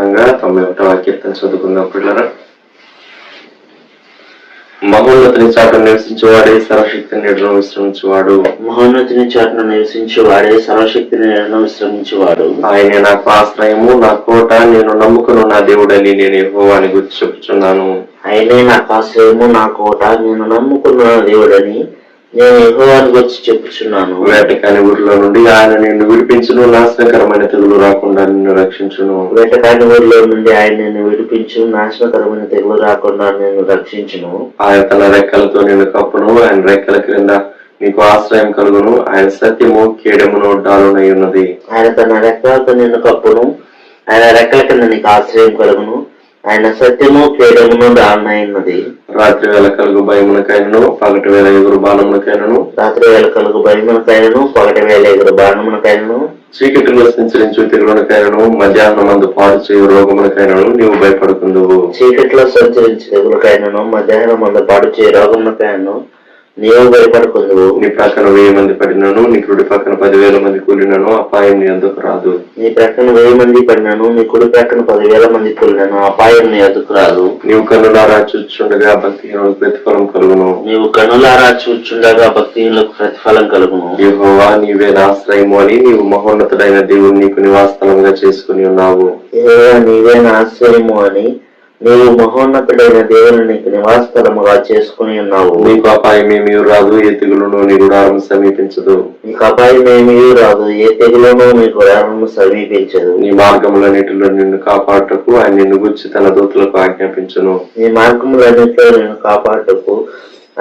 ప్రత్యేకంగా 91వ కీర్తన చదువుకుందాం పిల్లరా. మహోన్నతుని చాటును నివసించేవాడే సర్వశక్తిని నీడలో విశ్రమించేవాడు. మహోన్నతుని చాటును నివసించేవాడే సర్వశక్తిని నీడలో విశ్రమించేవాడు. ఆయనే నాకు ఆశ్రయము, నా కోట, నేను నమ్ముకున్న నా దేవుడని నేను యెహోవాని గురించి చెప్పుచున్నాను. ఆయనే నాకు ఆశ్రయము, నా కోట, నేను నమ్ముకున్న నా దేవుడని నేను యెహోవాని గురించి చెప్పుచున్నాను. వేటకాని ఊరిలో నుండి ఆయన నిన్ను విడిపించును, నాశనకరమైన తెగులు రాకుండా నిన్ను రక్షించును. వేటకాని ఊరిలో నుండి ఆయన నిన్ను విడిపించు, నాశనకరమైన తెగులు రాకుండా నేను రక్షించును. ఆయన తన రెక్కలతో నిన్ను కప్పును, ఆయన రెక్కల క్రింద నీకు ఆశ్రయం కలుగును. ఆయన సత్యము కేడమును డాలునై ఉన్నది. ఆయన తన రెక్కలతో నిన్ను కప్పును, ఆయన రెక్కల కింద నీకు ఆశ్రయం కలుగును. ఆయన సత్యము కేడమును డాలునై ఉన్నది. రాత్రి వేళ కలుగు భయమునకైనను, పగటి వేళ ఎగురు బాణమునకైనను, రాత్రి వేళ కలుగు భయమునకైనను, పగటి వేళ ఎగురు బాణమునకైనను, చీకటిలో సంచరించు తెగులునకైనను, మధ్యాహ్నం మందు పాడు చేయు రోగమునకైనను నీవు భయపడుకుందువు. చీకటిలో సంచరించు తెగులకైనను, మధ్యాహ్నం మందు పాడు చేయు రోగమునకైనను నీవు భయపడుకుందువు. నీ ప్రక్కన 1000 మంది పడినను, నీ కుడి పక్కన 10,000 మంది కూలినను అపాయం నీ అందుకు రాదు. నీ ప్రక్కన 1000 మంది పడినను, నీ కుడి ప్రక్కన 10,000 మంది కూలినను అపాయం నీ అందుకు రాదు. నీవు కన్నులారా చూచుండగా భక్తిహీనులకు ప్రతిఫలం కలుగును. నీవు కన్నులారా చూచుండగా భక్తిహీనులకు ప్రతిఫలం కలుగును. యెహోవా నీవే నా ఆశ్రయము అని నీవు మహోన్నతుడైన దేవుడు నీకు నివాసస్థలంగా చేసుకుని ఉన్నావు. యెహోవా నీవే నా ఆశ్రయము అని నీవు మహోన్నతుడైన దేవుని నీకు నివాసస్థలముగా చేసుకుని ఉన్నావు. నీకు అపాయమేమీ రాదు, ఏ తెగులును నీ గుడారం సమీపించదు. నీకు అపాయమేమీ రాదు, ఏ తెగులును నీ గుడారము సమీపించదు. నీ మార్గములన్నిటిలో నిన్ను కాపాడుటకు ఆయన నిన్ను గురించి తన దూతలకు ఆజ్ఞాపించును. నీ మార్గములన్నిటిలో నిన్ను కాపాడుటకు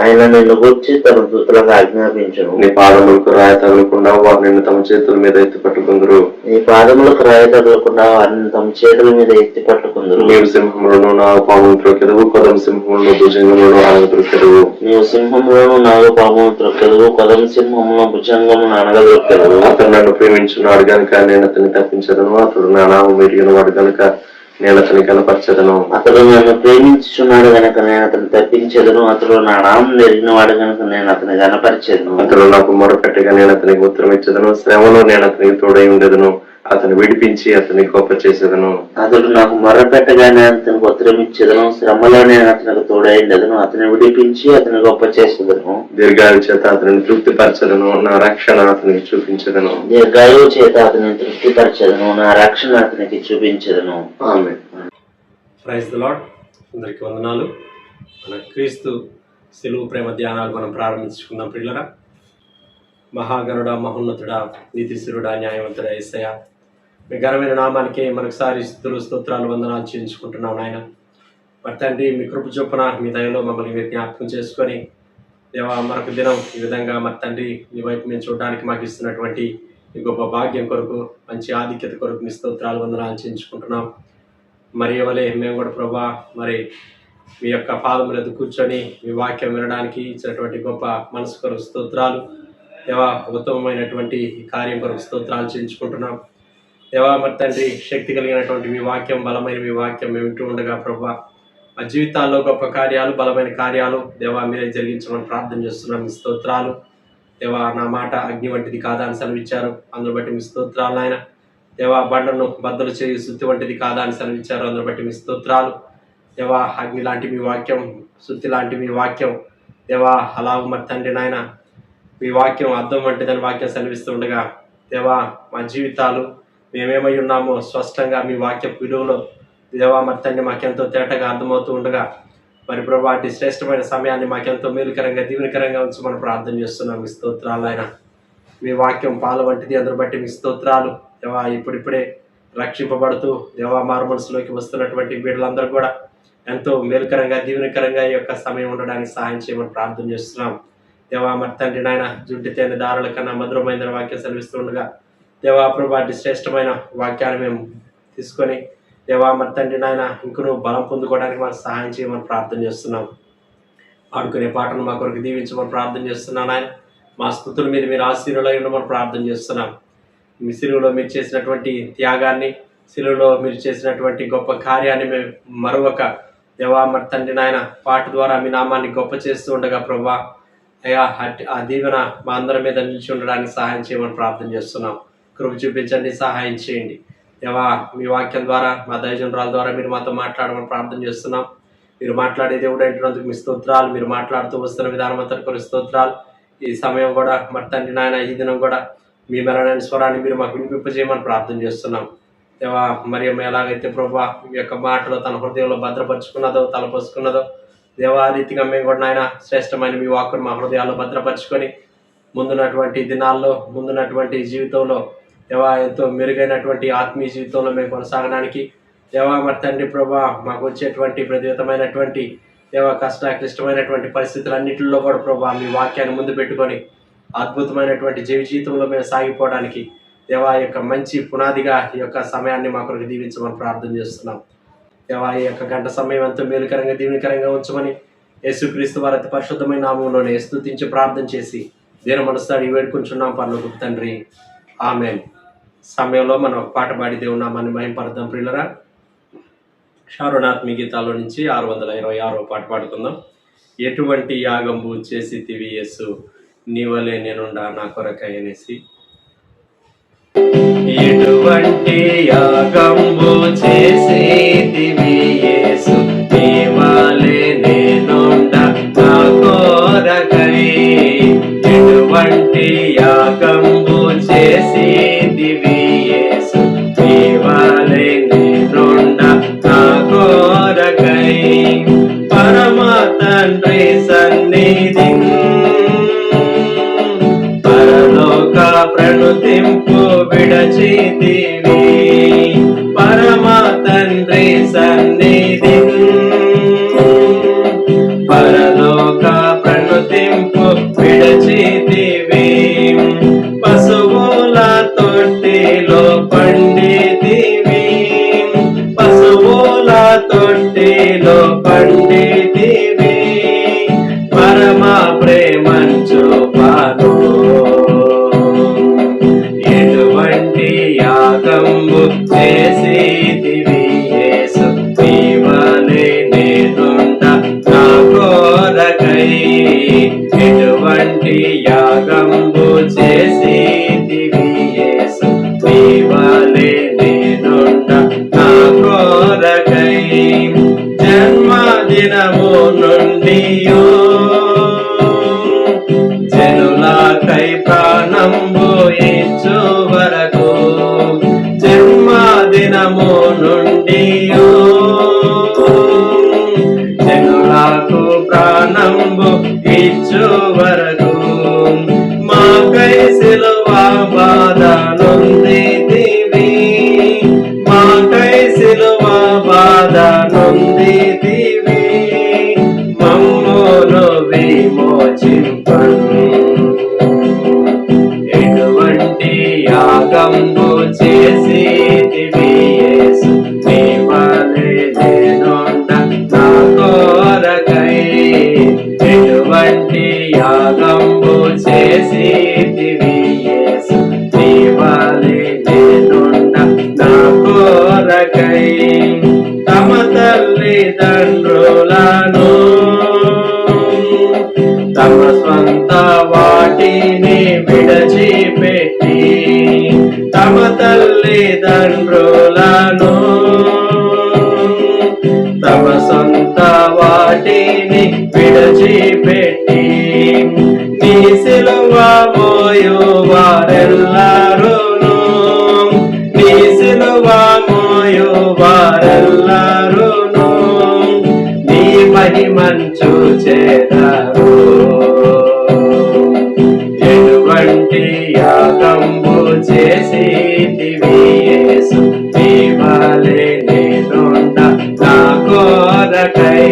ఆయన నిన్ను గురించి తన దూతలకు ఆజ్ఞాపించును. నీ పాదములకు రాయి తగలకుండా వారు నిన్ను తమ చేతుల మీద ఎత్తి పట్టుకుందరు. నీ పాదములకు రాయి తగలకుండా వారిని తమ చేతుల మీద ఎత్తి పట్టుకుందరు. నీవు సింహములను నాగపామును త్రొక్కెదవు, కొదమ సింహములను భుజంగములను అనగదొక్కెదవు. నీవు సింహములను నాగపామును త్రొక్కెదవు, కొదమ సింహములను భుజంగములను అనగదొక్కెదవు. అతడు నన్ను ప్రేమించున్నాడు గనుక నేను అతన్ని తప్పించదను, అతడు నా నామం ఎరిగిన వాడు గనుక నేను అతని కనపరచదను. అతడు నన్ను ప్రేమించుచున్నాడు గనక నేను అతను తప్పించదను, అతడు నా నామం ఎరిగిన వాడు గనక నేను అతని కనపరచదను. అతడు నాకు మొరపెట్టగా నేను అతనికి ఉత్తరం ఇచ్చదను, శ్రమలో నేను అతనికి తోడై ఉండేదను, అతను విడిపించి అతని గొప్ప చేసేదను. అతడు నాకు మొరపెట్టగా నేను అతనికి ఉత్తరం ఇచ్చేదను, శ్రమలో నేను అతనికి తోడై ఉండేదను, అతని విడిపించి అతని గొప్ప చేసేదను. దీర్ఘాయు చేత అతనిని తృప్తిపరచదను, నా రక్షణ అతనికి చూపించదను. దీర్ఘాయువు చేత అతని తృప్తిపరచదను, నా రక్షణ అతనికి చూపించదను. ఆమేన్. Praise the lord. అందరికీ వందనాలు. మన క్రీస్తు శిలువ ప్రేమ ధ్యానాలు మనం ప్రారంభించుకుందాం ప్రియులరా. మహాగణుడా, మహోన్నతుడా, నీతిశిరుడా, న్యాయవంతుడా యేసయ్య, మీ ఘనమైన నామానికి మరొకసారి స్తుతులు స్తోత్రాలు వందనాలు చేయించుకుంటున్నాం నాయన. మరి తండ్రి, మీ కృప చొప్పున మీ దయలో మమ్మల్ని మీరు జ్ఞాపకం చేసుకొని దేవా మరొక దినం ఈ విధంగా మరి తండ్రి మీ వైపు మేము చూడడానికి మాకు ఇస్తున్నటువంటి ఈ గొప్ప భాగ్యం కొరకు, మంచి ఆధిక్యత కొరకు మీ స్తోత్రాలు వందనాలు చేయించుకుంటున్నాం. మరి ఎవరే మేము కూడా ప్రభా మరి మీ యొక్క పాదముల ఎదుట కూర్చొని మీ వాక్యం వినడానికి ఇచ్చినటువంటి గొప్ప మనసు కొరకు స్తోత్రాలు దేవా. ఉత్తమమైనటువంటి ఈ కార్యం కొరకు స్తోత్రాలు చేయించుకుంటున్నాం దేవా. మరి తండ్రి, శక్తి కలిగినటువంటి మీ వాక్యం, బలమైన మీ వాక్యం మేము వింటూ ఉండగా ప్రభా మా జీవితాల్లో గొప్ప కార్యాలు, బలమైన కార్యాలు దేవా మీరే జరిగించమని ప్రార్థన చేస్తున్నాం. మీ స్తోత్రాలు దేవా. నా మాట అగ్ని వంటిది కాదా అని సెలవిచ్చారు, అందును బట్టి మీ స్తోత్రాలు నాయన. దేవా, బండను బద్దలు చేయి సుత్తి వంటిది కాదా అని సెలవిచ్చారు, అందును బట్టి మీ స్తోత్రాలు దేవా. అగ్ని లాంటి మీ వాక్యం, సుత్తి లాంటి మీ వాక్యం దేవా. అలాగ మరి తండ్రి నాయన, మీ వాక్యం అద్దం వంటిదని వాక్యం సెలవిస్తూ ఉండగా దేవా మా జీవితాలు మేమేమై ఉన్నామో స్పష్టంగా మీ వాక్య విలువలో దేవా మరి తండ్రి మాకెంతో తేటగా అర్థమవుతూ ఉండగా మరి ప్రభా అటు శ్రేష్టమైన సమయాన్ని మాకెంతో మేలుకరంగా దీవెనకరంగా ఉంచి మనం ప్రార్థన చేస్తున్నాం. మీ స్తోత్రాలు ఆయన. మీ వాక్యం పాల వంటిది, అందరు బట్టి మీ స్తోత్రాలు దేవా. ఇప్పుడిప్పుడే రక్షింపబడుతూ దేవా మారు మనసులోకి వస్తున్నటువంటి బిడ్డలందరూ కూడా ఎంతో మేలుకరంగా దీవెనకరంగా ఈ యొక్క సమయం ఉండడానికి సహాయం చేయమని ప్రార్థన చేస్తున్నాం దేవా. మరి తండ్రి నాయన, జుంటి తేనె దారుల కన్నా మధురమైన వాక్యం సెలవిస్తుండగా దేవా ప్రభా అటు శ్రేష్టమైన వాక్యాన్ని మేము తీసుకొని దేవా మరి తండ్రి నాయన ఇంకను బలం పొందుకోవడానికి మాకు సహాయం చేయమని ప్రార్థన చేస్తున్నాం. ఆడుకునే పాటను మా కొరకు దీవించమని ప్రార్థన చేస్తున్నాను ఆయన. మా స్తుతుల మీద మీరు ఆశీర్వాదాలు ఉండమని ప్రార్థన చేస్తున్నాం. మీ సిలువలో మీరు చేసినటువంటి త్యాగాన్ని, సిలువలో మీరు చేసినటువంటి గొప్ప కార్యాన్ని మేము మరొక దేవా మరి తండ్రి నాయన పాట ద్వారా మీ నామాన్ని గొప్ప చేస్తూ ఉండగా ప్రభా అయ్యా ఆ దీవెన మా అందరి మీద నిలిచి ఉండడానికి సహాయం చేయమని ప్రార్థన చేస్తున్నాం. కృప చూపించండి, సహాయం చేయండి. దేవా మీ వాక్యం ద్వారా మా దైవజనురాల ద్వారా మీరు మాతో మాట్లాడమని ప్రార్థన చేస్తున్నాం. మీరు మాట్లాడే దేవుడు అంటున్నందుకు మీ స్తోత్రాలు. మీరు మాట్లాడుతూ వస్తున్న విధానం అంతటి కొరకు స్తోత్రాలు. ఈ సమయం కూడా మరి తండ్రి నాయన ఈ దినం కూడా మీ మెరడైన స్వరాన్ని మీరు మాకు వినిపింపజేయమని ప్రార్థన చేస్తున్నాం. దేవా మరి ఎలాగైతే ప్రభా మీ యొక్క మాటలో తన హృదయంలో భద్రపరుచుకున్నదో తలపోసుకున్నదో దేవా రీతిగా మేము కూడా నాయన శ్రేష్టమైన మీ వాక్కును మా హృదయాల్లో భద్రపరుచుకొని ముందున్నటువంటి దినాల్లో ముందున్నటువంటి జీవితంలో దేవా ఎంతో మెరుగైనటువంటి ఆత్మీయ జీవితంలో మేము కొనసాగడానికి దేవా మరి తండ్రి ప్రభా మాకు వచ్చేటువంటి ప్రతివితమైనటువంటి దేవా క్లిష్టమైనటువంటి పరిస్థితులన్నింటిలో కూడా ప్రభా మీ వాక్యాన్ని ముందు పెట్టుకొని అద్భుతమైనటువంటి జీవితంలో మేము సాగిపోవడానికి దేవా యొక్క మంచి పునాదిగా ఈ యొక్క సమయాన్ని మా కొరకు దీవించమని ప్రార్థన చేస్తున్నాం. దేవా ఈ యొక్క గంట సమయం ఎంతో మేలుకరంగా దీవెనకరంగా ఉంచమని యేసుక్రీస్తు వారి అతి పరిశుద్ధమైన నామములోనే స్తుతించి ప్రార్థన చేసి దీన మనస్తాడి వేడుకుంటున్నాం పరలోకపు తండ్రి, ఆమేన్. సమయంలో మనం ఒక పాట పాడి దేవుని నామాన్ని మహింపరుద్దాం ప్రియులరా. షారోనాత్మి గీతాల్లో నుంచి 626వ పాట పాడుకుందాం. ఎటువంటి యాగంబు చేసితివి యేసు నీవలే నేనుండా నా కొరకై అనేసి. ఎటువంటి యాగంబు చేసితివి యేసు నీవలే నేనుండా నా కొరకై. ఎటువంటి యాగంబు చేసితివి యేసు నీవలే నేనుండా నా కొరకై. పరమ తండ్రి సన్నిధి పరలోక ప్రణుతింపు విడచితివి. పరమ తండ్రి సన్నిధి పరలోక ప్రణుతింపు విడచితివి. పశువుల తొట్టిలో పండితివి. పశువుల తొట్టిలో పండితివి. పరమ ప్రేమంచు పాను. ఎటువంటి యాగంబు చేసితివి యేసు నీవలే నేనుండా నా కొరకై. ఎటువంటి యాగంబు చేసితివి యేసు నీవలే నేనుండా నా కొరకై. జన్మదినము నుండియో జనులకై ప్రాణంబు ఇచ్చు వరకు. జన్మదినము నుండియో జనులకు ప్రాణంబు ఇచ్చు వరకు. మాకై సిలువ బాధ నొందితివి. మాకై సిలువ బాధ నొందితివి. మమ్మును విమోచింపను. ఎటువంటి యాగంబు చేసితివి యేసు నీవలే నేనుండా నా కొరకై. ఎటువంటి యాగంబు చేసితివి యేసు నీవలే నేనుండా నా కొరకై. తమ తల్లిదండ్రులను తమ స్వంత వాటిని విడచిపెట్టి. తమ తల్లిదండ్రులను తమ సొంత వాటిని విడచిపెట్టి. నీ సిలువ మోయు వారెల్లరును. నీ సిలువ మోయు వారెల్లరును నీ మహిమంచు చేతారు. ఎటువంటి యాగంబు చేసితివి యేసు నీవలే నేనుండా నా కొరకై.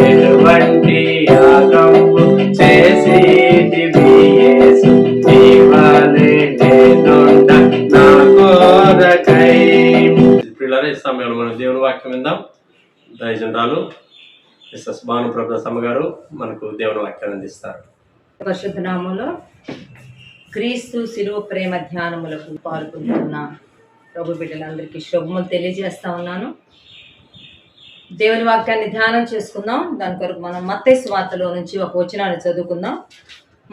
ఎటువంటి యాగంబు చేసితివి యేసు నీవలే నేనుండా నా కొరకై. ప్రియులారా, ఈ సమయంలో మనం దేవుని వాక్యం విందాం. దైవజనురాలు మిస్సెస్ భానుప్రభ గారు మనకు దేవుని వాక్యాన్ని అందిస్తారు. పరిశుద్ధ నామములో క్రీస్తు శిలువ ప్రేమ ధ్యానములకు పాల్గొంటున్న ప్రభు బిడ్డలందరికీ శుభములు తెలియజేస్తా ఉన్నాను. దేవుని వాక్యాన్ని ధ్యానం చేసుకుందాం. దాని కొరకు మనం మత్తయి సువార్తలో నుంచి ఒక వచనాన్ని చదువుకుందాం.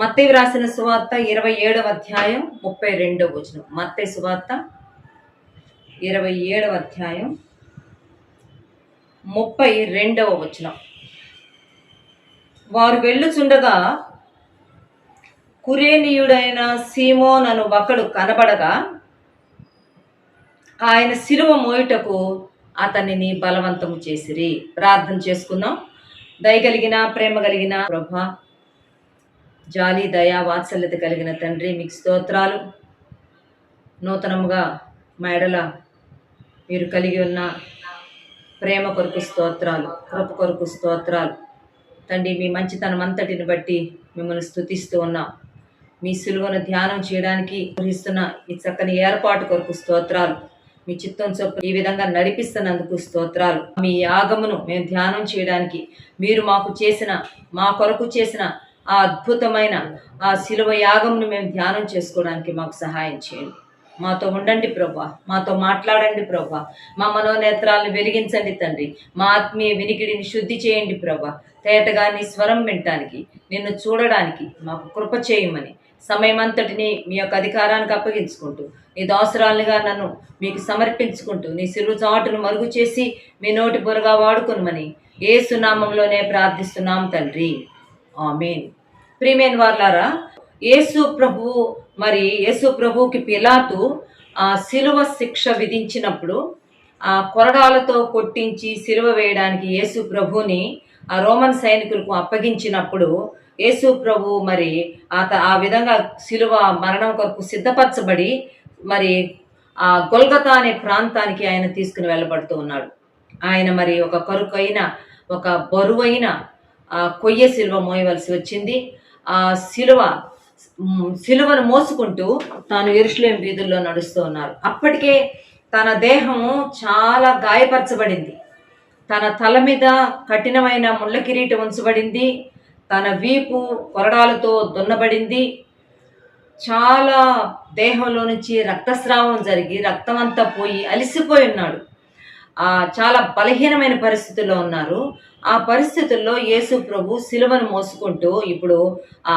మత్తయి రాసిన సువార్త 27వ అధ్యాయం 32వ వచనం. మత్తయి సువార్త 27వ అధ్యాయం 32వ వచనం. వారు వెళ్ళుచుండగా కురేనీయుడైన సీమోన్ అను ఒకడు కనబడగా ఆయన శిలువ మోయుటకు అతనిని బలవంతము చేసిరి. ప్రార్థన చేసుకుందాం. దయగలిగిన ప్రేమ కలిగిన ప్రభా, జాలి దయా వాత్సల్యత కలిగిన తండ్రి, మీకు స్తోత్రాలు. నూతనముగా మేడల మీరు కలిగి ఉన్న ప్రేమ కొరకు స్తోత్రాలు, కృప కొరకు స్తోత్రాలు తండ్రి. మీ మంచితనం అంతటిని బట్టి మిమ్మల్ని స్తుతిస్తూ ఉన్నాం. మీ సిలువను ధ్యానం చేయడానికి గ్రహిస్తున్న ఈ చక్కని ఏర్పాటు కొరకు స్తోత్రాలు. మీ చిత్తం చొప్పున ఈ విధంగా నడిపిస్తున్నందుకు స్తోత్రాలు. మీ యాగమును మేము ధ్యానం చేయడానికి మీరు మా కొరకు చేసిన ఆ అద్భుతమైన ఆ శిలువ యాగమును మేము ధ్యానం చేసుకోవడానికి మాకు సహాయం చేయండి. మాతో ఉండండి ప్రభా, మాతో మాట్లాడండి ప్రభా, మా మనోనేత్రాలను వెలిగించండి తండ్రి. మా ఆత్మీయ వినికిడిని శుద్ధి చేయండి ప్రభా. తేటగా నీ స్వరం వినటానికి, నిన్ను చూడడానికి మాకు కృప చేయమని సమయం అంతటిని మీ యొక్క అధికారానికి అప్పగించుకుంటూ, నీ దాసురాలుగా నన్ను మీకు సమర్పించుకుంటూ, నీ సిలువ చాటును మరుగు చేసి మీ నోటి బురగా వాడుకొనుమని యేసు నామములోనే ప్రార్థిస్తున్నాం తండ్రి, ఆమేన్. ప్రియమైన వారలారా, యేసు ప్రభువుకి పిలాతు ఆ శిలువ శిక్ష విధించినప్పుడు, ఆ కొరడాలతో కొట్టించి శిలువ వేయడానికి యేసు ప్రభుని ఆ రోమన్ సైనికులకు అప్పగించినప్పుడు యేసు ప్రభు ఆ విధంగా శిలువ మరణం కొరకు సిద్ధపరచబడి ఆ గొల్గతా అనే ప్రాంతానికి ఆయన తీసుకుని వెళ్ళబడుతూ ఉన్నాడు. ఆయన ఒక కరుకైన ఒక బరువైన కొయ్య శిలువ మోయవలసి వచ్చింది. ఆ శిలువను మోసుకుంటూ తాను యెరూషలేము వీధుల్లో నడుస్తూ ఉన్నారు. అప్పటికే తన దేహము చాలా గాయపరచబడింది. తన తల మీద కఠినమైన ముళ్ళ కిరీటం ఉంచబడింది. తన వీపు కొరడాలతో దున్నబడింది. చాలా దేహంలో నుంచి రక్తస్రావం జరిగి రక్తం అంతా పోయి అలిసిపోయి ఉన్నాడు. చాలా బలహీనమైన పరిస్థితుల్లో ఉన్నారు. ఆ పరిస్థితుల్లో యేసు ప్రభు శిలువను మోసుకుంటూ ఇప్పుడు ఆ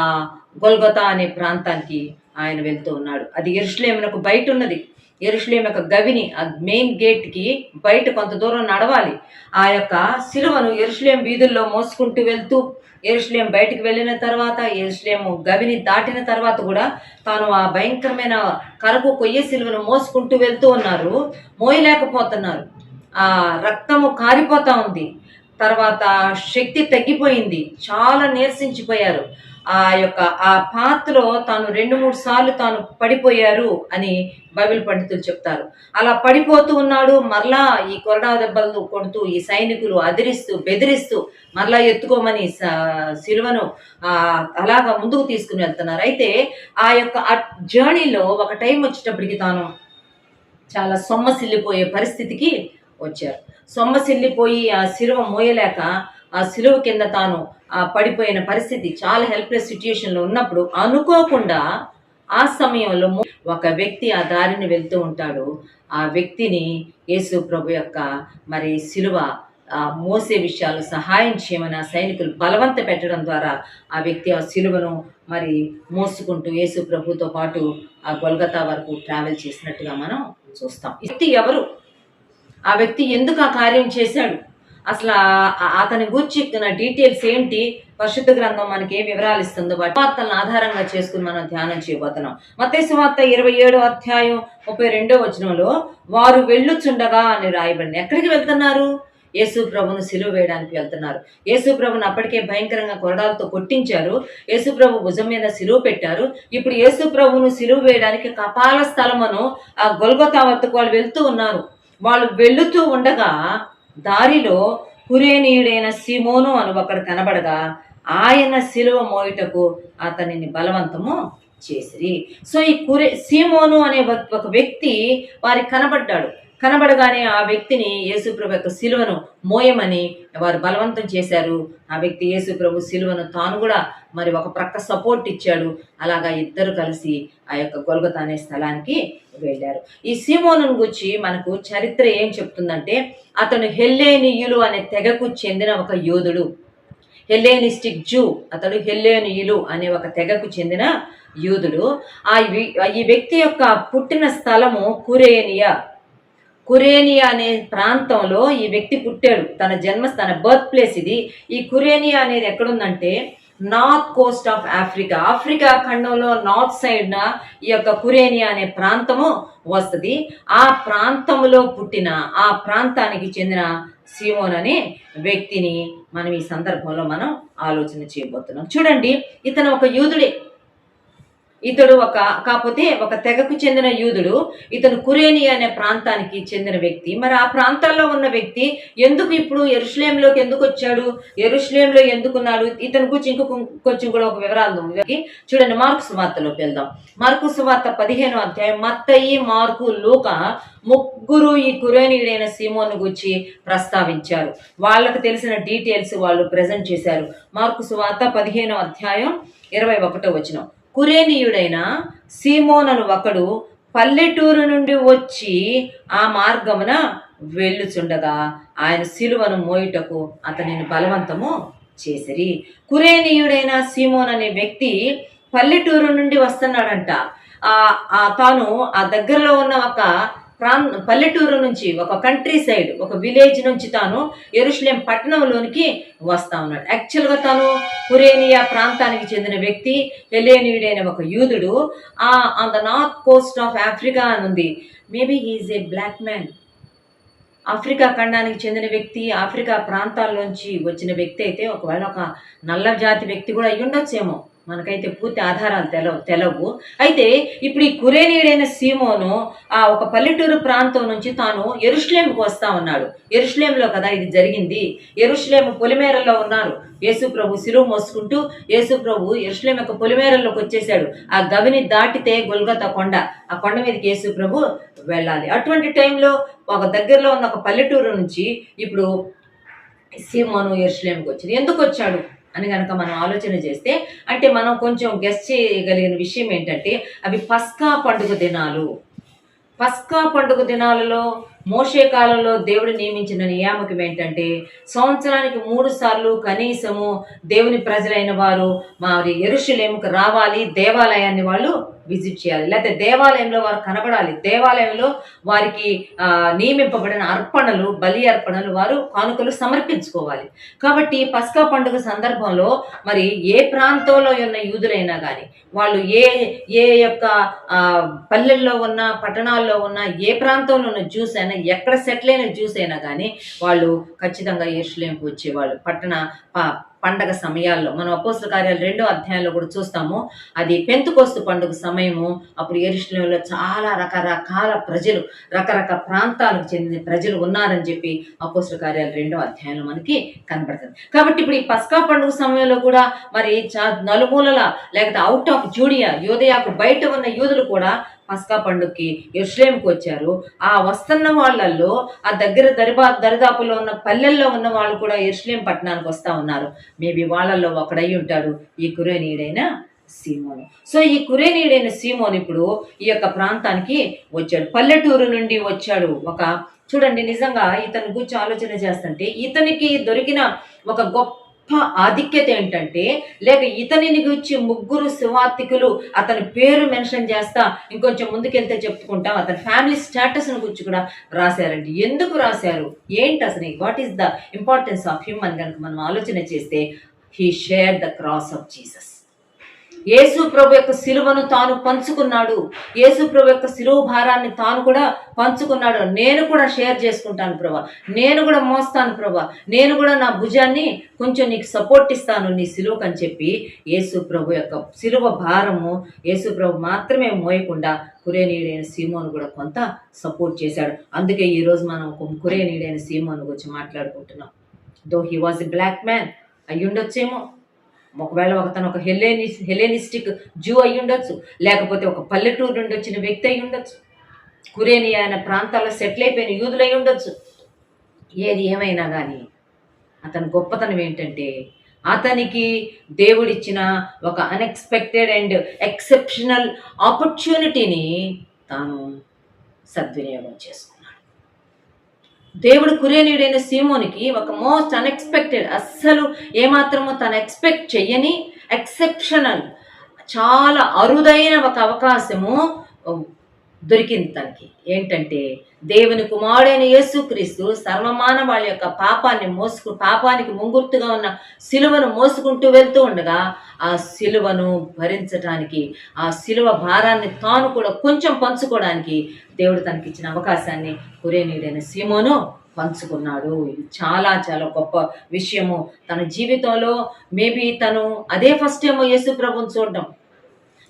గొల్గొతా అనే ప్రాంతానికి ఆయన వెళ్తూ ఉన్నాడు. అది యెరూషలేమునకు బయట ఉన్నది. యెరూషలేము యొక్క గవిని, ఆ మెయిన్ గేట్కి బయట కొంత దూరం నడవాలి. ఆ యొక్క శిలువను యెరూషలేము వీధుల్లో మోసుకుంటూ వెళ్తూ యెరూషలేము బయటికి వెళ్ళిన తర్వాత, యెరూషలేము గవిని దాటిన తర్వాత కూడా తాను ఆ భయంకరమైన కరకు కొయ్య శిలువను మోసుకుంటూ వెళ్తూ ఉన్నారు. మోయలేకపోతున్నారు. ఆ రక్తము కారిపోతా ఉంది. తర్వాత శక్తి తగ్గిపోయింది. చాలా నీరసించిపోయారు. ఆ పాత్రలో తాను 2-3 సార్లు తాను పడిపోయారు అని బైబిల్ పండితులు చెప్తారు. అలా పడిపోతూ ఉన్నాడు. మరలా ఈ కొరడా దెబ్బలు కొడుతూ ఈ సైనికులు అదిరిస్తూ బెదిరిస్తూ మరలా ఎత్తుకోమని శిలువను అలాగా ముందుకు తీసుకుని వెళ్తున్నారు. అయితే ఆ యొక్క జర్నీలో ఒక టైం వచ్చేటప్పటికి తాను చాలా సొమ్మసిల్లిపోయే పరిస్థితికి వచ్చారు. సొమ్మసిల్లిపోయి ఆ శిలువ మోయలేక ఆ శిలువ కింద తాను పడిపోయిన పరిస్థితి, చాలా హెల్ప్లెస్ సిచ్యుయేషన్లో ఉన్నప్పుడు అనుకోకుండా ఆ సమయంలో ఒక వ్యక్తి ఆ దారిని వెళ్తూ ఉంటాడు. ఆ వ్యక్తిని యేసు ప్రభు యొక్క శిలువ మోసే విషయాలు సహాయం చేయమని ఆ సైనికులు బలవంత పెట్టడం ద్వారా ఆ వ్యక్తి ఆ శిలువను మోసుకుంటూ యేసు ప్రభుతో పాటు ఆ గొల్గతా వరకు ట్రావెల్ చేసినట్టుగా మనం చూస్తాం. ఈ వ్యక్తి ఎవరు? ఆ వ్యక్తి ఎందుకు ఆ కార్యం చేశాడు? అసలు అతని గూర్చి డీటెయిల్స్ ఏంటి? పరిశుద్ధ గ్రంథం మనకి ఏ వివరాలు ఇస్తుందో వార్తలను ఆధారంగా చేసుకుని మనం ధ్యానం చేయబోతున్నాం. మత్తయి సువార్త 27వ అధ్యాయం 32వ వచనంలో వారు వెళ్ళుచుండగా అని రాయబడింది. ఎక్కడికి వెళ్తున్నారు? యేసు ప్రభును సిలువ వేయడానికి వెళ్తున్నారు. యేసు ప్రభును అప్పటికే భయంకరంగా కొరడాలతో కొట్టించారు. యేసు ప్రభు భుజం మీద సిలువ పెట్టారు. ఇప్పుడు యేసు ప్రభును సిలువ వేయడానికి కపాల స్థలమును ఆ గొల్గొతా వద్దకు వాళ్ళు వెళ్తూ ఉన్నారు. వాళ్ళు వెళుతూ ఉండగా దారిలో కురేనీయుడైన సీమోను అని ఒకడు కనబడగా ఆయన శిలువ మోయుటకు అతనిని బలవంతము చేసిరి. సో ఈ సీమోను అనే ఒక వ్యక్తి వారికి కనబడగానే ఆ వ్యక్తిని యేసుప్రభు యొక్క శిలువను మోయమని వారు బలవంతం చేశారు. ఆ వ్యక్తి యేసుప్రభు శిలువను తాను కూడా ఒక ప్రక్క సపోర్ట్ ఇచ్చాడు. అలాగా ఇద్దరు కలిసి ఆ యొక్క గొల్గొతా అనే స్థలానికి వెళ్ళారు. ఈ సీమోను గురించి మనకు చరిత్ర ఏం చెప్తుందంటే, అతను హెల్లేనీయులు అనే తెగకు చెందిన ఒక యోధుడు. హెల్లేనిస్టిక్ జూ. అతడు హెల్లేనీయులు అనే ఒక తెగకు చెందిన యూదుడు. ఈ వ్యక్తి యొక్క పుట్టిన స్థలము కురేనియా. కురేనియా అనే ప్రాంతంలో ఈ వ్యక్తి పుట్టాడు. తన బర్త్ ప్లేస్ ఇది. ఈ కురేనియా అనేది ఎక్కడుందంటే north coast of Africa, Africa ఖండంలో నార్త్ సైడ్న ఈ యొక్క కురేనియా అనే ప్రాంతము వస్తుంది. ఆ ప్రాంతంలో పుట్టిన, ఆ ప్రాంతానికి చెందిన సీమోన్ అనే వ్యక్తిని మనం ఈ సందర్భంలో మనం ఆలోచన చేయబోతున్నాం. చూడండి, ఇతను ఒక యూదుడే. కాకపోతే ఒక తెగకు చెందిన యూదుడు. ఇతను కురేనియా అనే ప్రాంతానికి చెందిన వ్యక్తి. మరి ఆ ప్రాంతాల్లో ఉన్న వ్యక్తి ఎందుకు ఇప్పుడు యెరూషలేములోకి ఎందుకు వచ్చాడు, యెరూషలేములో ఎందుకున్నాడు, ఇతని గురించి కొంచెం కూడా ఒక వివరాలు చూడండి. మార్కు సువార్తలోకి వెళ్దాం. మార్కు సువార్త 15వ అధ్యాయం. మత్తయి, మార్కు, లూకా ముగ్గురు ఈ కురేనీయుడైన సీమోను గురించి ప్రస్తావించారు. వాళ్ళకు తెలిసిన డీటెయిల్స్ వాళ్ళు ప్రజెంట్ చేశారు. మార్కు సువార్త 15వ అధ్యాయం 21వ వచనం. కురేనీయుడైన సీమోనను ఒకడు పల్లెటూరు నుండి వచ్చి ఆ మార్గమున వెళ్ళుచుండగా ఆయన సిలువను మోయుటకు అతనిని బలవంతము చేసిరి. కురేనీయుడైన సీమోన్ అనే వ్యక్తి పల్లెటూరు నుండి వస్తున్నాడంట. తాను ఆ దగ్గరలో ఉన్న ఒక పల్లెటూరు నుంచి, ఒక కంట్రీ సైడ్, ఒక విలేజ్ నుంచి తాను యెరూషలేం పట్టణంలోనికి వస్తా ఉన్నాడు. యాక్చువల్గా తాను కురేనియా ప్రాంతానికి చెందిన వ్యక్తి, హెలేనీయుడైన ఒక యూదుడు. On the north coast of Africa అని ఉంది. Maybe he is a black man. Africa ఖండానికి చెందిన వ్యక్తి, ఆఫ్రికా ప్రాంతాల్లోంచి వచ్చిన వ్యక్తి అయితే ఒకవేళ ఒక నల్ల జాతి వ్యక్తి కూడా అయ్యి ఉండొచ్చేమో. మనకైతే పూర్తి ఆధారాలు తెలవు. అయితే ఇప్పుడు ఈ కురేనీయుడైన సీమోను ఒక పల్లెటూరు ప్రాంతం నుంచి తాను యెరూషలేంకు వస్తా ఉన్నాడు. యెరూషలేంలో కదా ఇది జరిగింది. యెరూషలేము పొలిమేరలో ఉన్నారు. యేసు ప్రభు సిలువ మోసుకుంటూ యేసు ప్రభు యెరూషలేం యొక్క పొలిమేరల్లోకి వచ్చేసాడు. ఆ గవిని దాటితే గొల్గొతా కొండ, ఆ కొండ మీదకి యేసు ప్రభు వెళ్ళాలి. అటువంటి టైంలో ఒక దగ్గరలో ఉన్న ఒక పల్లెటూరు నుంచి ఇప్పుడు సీమోను యెరూషలేంకి వచ్చింది. ఎందుకు వచ్చాడు అని కనుక మనం ఆలోచన చేస్తే, అంటే మనం కొంచెం గెస్ చేయగలిగిన విషయం ఏంటంటే, అవి పస్కా పండుగ దినాలు. పస్కా పండుగ దినాలలో మోషే కాలంలో దేవుడు నియమించిన నియామకం ఏంటంటే, సంవత్సరానికి 3 సార్లు కనీసము దేవుని ప్రజలైన వారు మరి యెరూషలేముకు రావాలి, దేవాలయాన్ని వాళ్ళు విజిట్ చేయాలి, లేకపోతే దేవాలయంలో వారు కనబడాలి, దేవాలయంలో వారికి నియమింపబడిన అర్పణలు, బలి అర్పణలు, వారు కానుకలు సమర్పించుకోవాలి. కాబట్టి పస్కా పండుగ సందర్భంలో మరి ఏ ప్రాంతంలో ఉన్న యూదులైనా కానీ, వాళ్ళు ఏ యొక్క పల్లెల్లో ఉన్న, పట్టణాల్లో ఉన్న, ఏ ప్రాంతంలో ఉన్న జ్యూస్ అయినా, ఎక్కడ సెటిల్ అయిన జ్యూస్ అయినా కానీ వాళ్ళు ఖచ్చితంగా యెరూషలేముకు వచ్చేవాళ్ళు పండగ సమయాల్లో. మనం అపోస్తల కార్యాలు 2వ అధ్యాయంలో కూడా చూస్తాము. అది పెంతెకోస్తు పండుగ సమయము. అప్పుడు యెరూషలేములో చాలా రకరకాల ప్రజలు, రకరకాల ప్రాంతాలకు చెందిన ప్రజలు ఉన్నారని చెప్పి అపోస్తల కార్యాలు 2వ అధ్యాయంలో మనకి కనబడుతుంది. కాబట్టి ఇప్పుడు ఈ పస్కా పండుగ సమయంలో కూడా మరి నలుమూలల, లేకపోతే అవుట్ ఆఫ్ జూడియా, యూదయాకు బయట ఉన్న యూదులు కూడా పస్కా పండుగకి యెరూషలేముకు వచ్చారు. ఆ వస్తున్న వాళ్ళల్లో ఆ దరిదాపుల్లో ఉన్న పల్లెల్లో ఉన్న వాళ్ళు కూడా యెరూషలేం పట్టణానికి వస్తూ ఉన్నారు. మేబీ వాళ్ళల్లో ఒకడై ఉంటాడు ఈ కురేనీయుడైన సీమోను. సో ఈ కురేనీయుడైన సీమోను ఇప్పుడు ఈ యొక్క ప్రాంతానికి వచ్చాడు. పల్లెటూరు నుండి వచ్చాడు. చూడండి, నిజంగా ఇతని గురించి ఆలోచన చేస్తుంటే ఇతనికి దొరికిన ఒక గొప్ప ఆధిక్యత ఏంటంటే, లేక ఇతనిని గురించి 3 సువార్తికులు అతని పేరు మెన్షన్ చేస్తా, ఇంకొంచెం ముందుకెళ్తే చెప్పుకుంటాం, అతని ఫ్యామిలీ స్టేటస్ గురించి కూడా రాశారండి. ఎందుకు రాశారు, ఏంటి అసలు, what is the importance of him అని కనుక మనం ఆలోచన చేస్తే, he shared the cross of Jesus. యేసు ప్రభు యొక్క సిలువను తాను పంచుకున్నాడు. యేసు ప్రభు యొక్క సిలువ భారాన్ని తాను కూడా పంచుకున్నాడు. నేను కూడా షేర్ చేసుకుంటాను ప్రభా, నేను కూడా మోస్తాను ప్రభా, నేను కూడా నా భుజాన్ని కొంచెం నీకు సపోర్ట్ ఇస్తాను నీ సిలువకు అని చెప్పి యేసు ప్రభు యొక్క సిలువ భారము యేసు ప్రభు మాత్రమే మోయకుండా కురేనీయుడైన సీమోను కూడా కొంత సపోర్ట్ చేశాడు. అందుకే ఈరోజు మనం కురేనీయుడైన సీమోను గురించి మాట్లాడుకుంటున్నాం. Though he was a black man అయ్యుండొచ్చేమో, ఒకవేళ తను ఒక హెలెనిస్టిక్ జూ అయి ఉండొచ్చు, లేకపోతే ఒక పల్లెటూరు నుండి వచ్చిన వ్యక్తి అయి ఉండొచ్చు, కురేనియా అనే ప్రాంతాల్లో సెటిల్ అయిపోయిన యూదులు అయి ఉండొచ్చు. ఏది ఏమైనా కానీ అతని గొప్పతనం ఏంటంటే, అతనికి దేవుడిచ్చిన ఒక అన్ఎక్స్పెక్టెడ్ అండ్ ఎక్సెప్షనల్ ఆపర్చునిటీని తాను సద్వినియోగం చేసుకున్నాడు. దేవుడు కురేనీయుడైన సీమోనికి ఒక మోస్ట్ అన్ఎక్స్పెక్టెడ్, అస్సలు ఏమాత్రమో తను ఎక్స్పెక్ట్ చెయ్యని, ఎక్సెప్షనల్, చాలా అరుదైన ఒక అవకాశము దొరికింది తనకి. ఏంటంటే దేవుని కుమారుడైన యేసుక్రీస్తు సర్వమానవాళ యొక్క పాపానికి ముంగుర్తుగా ఉన్న సిలువను మోసుకుంటూ వెళ్తూ ఉండగా ఆ సిలువను భరించడానికి, ఆ సిలువ భారాన్ని తాను కూడా కొంచెం పంచుకోవడానికి దేవుడు తనకిచ్చిన అవకాశాన్ని కురేనీయుడైన సీమోను పంచుకున్నాడు. ఇది చాలా చాలా గొప్ప విషయము. తన జీవితంలో మేబీ తను అదే ఫస్ట్ ఏమో యేసు ప్రభుని చూడడం,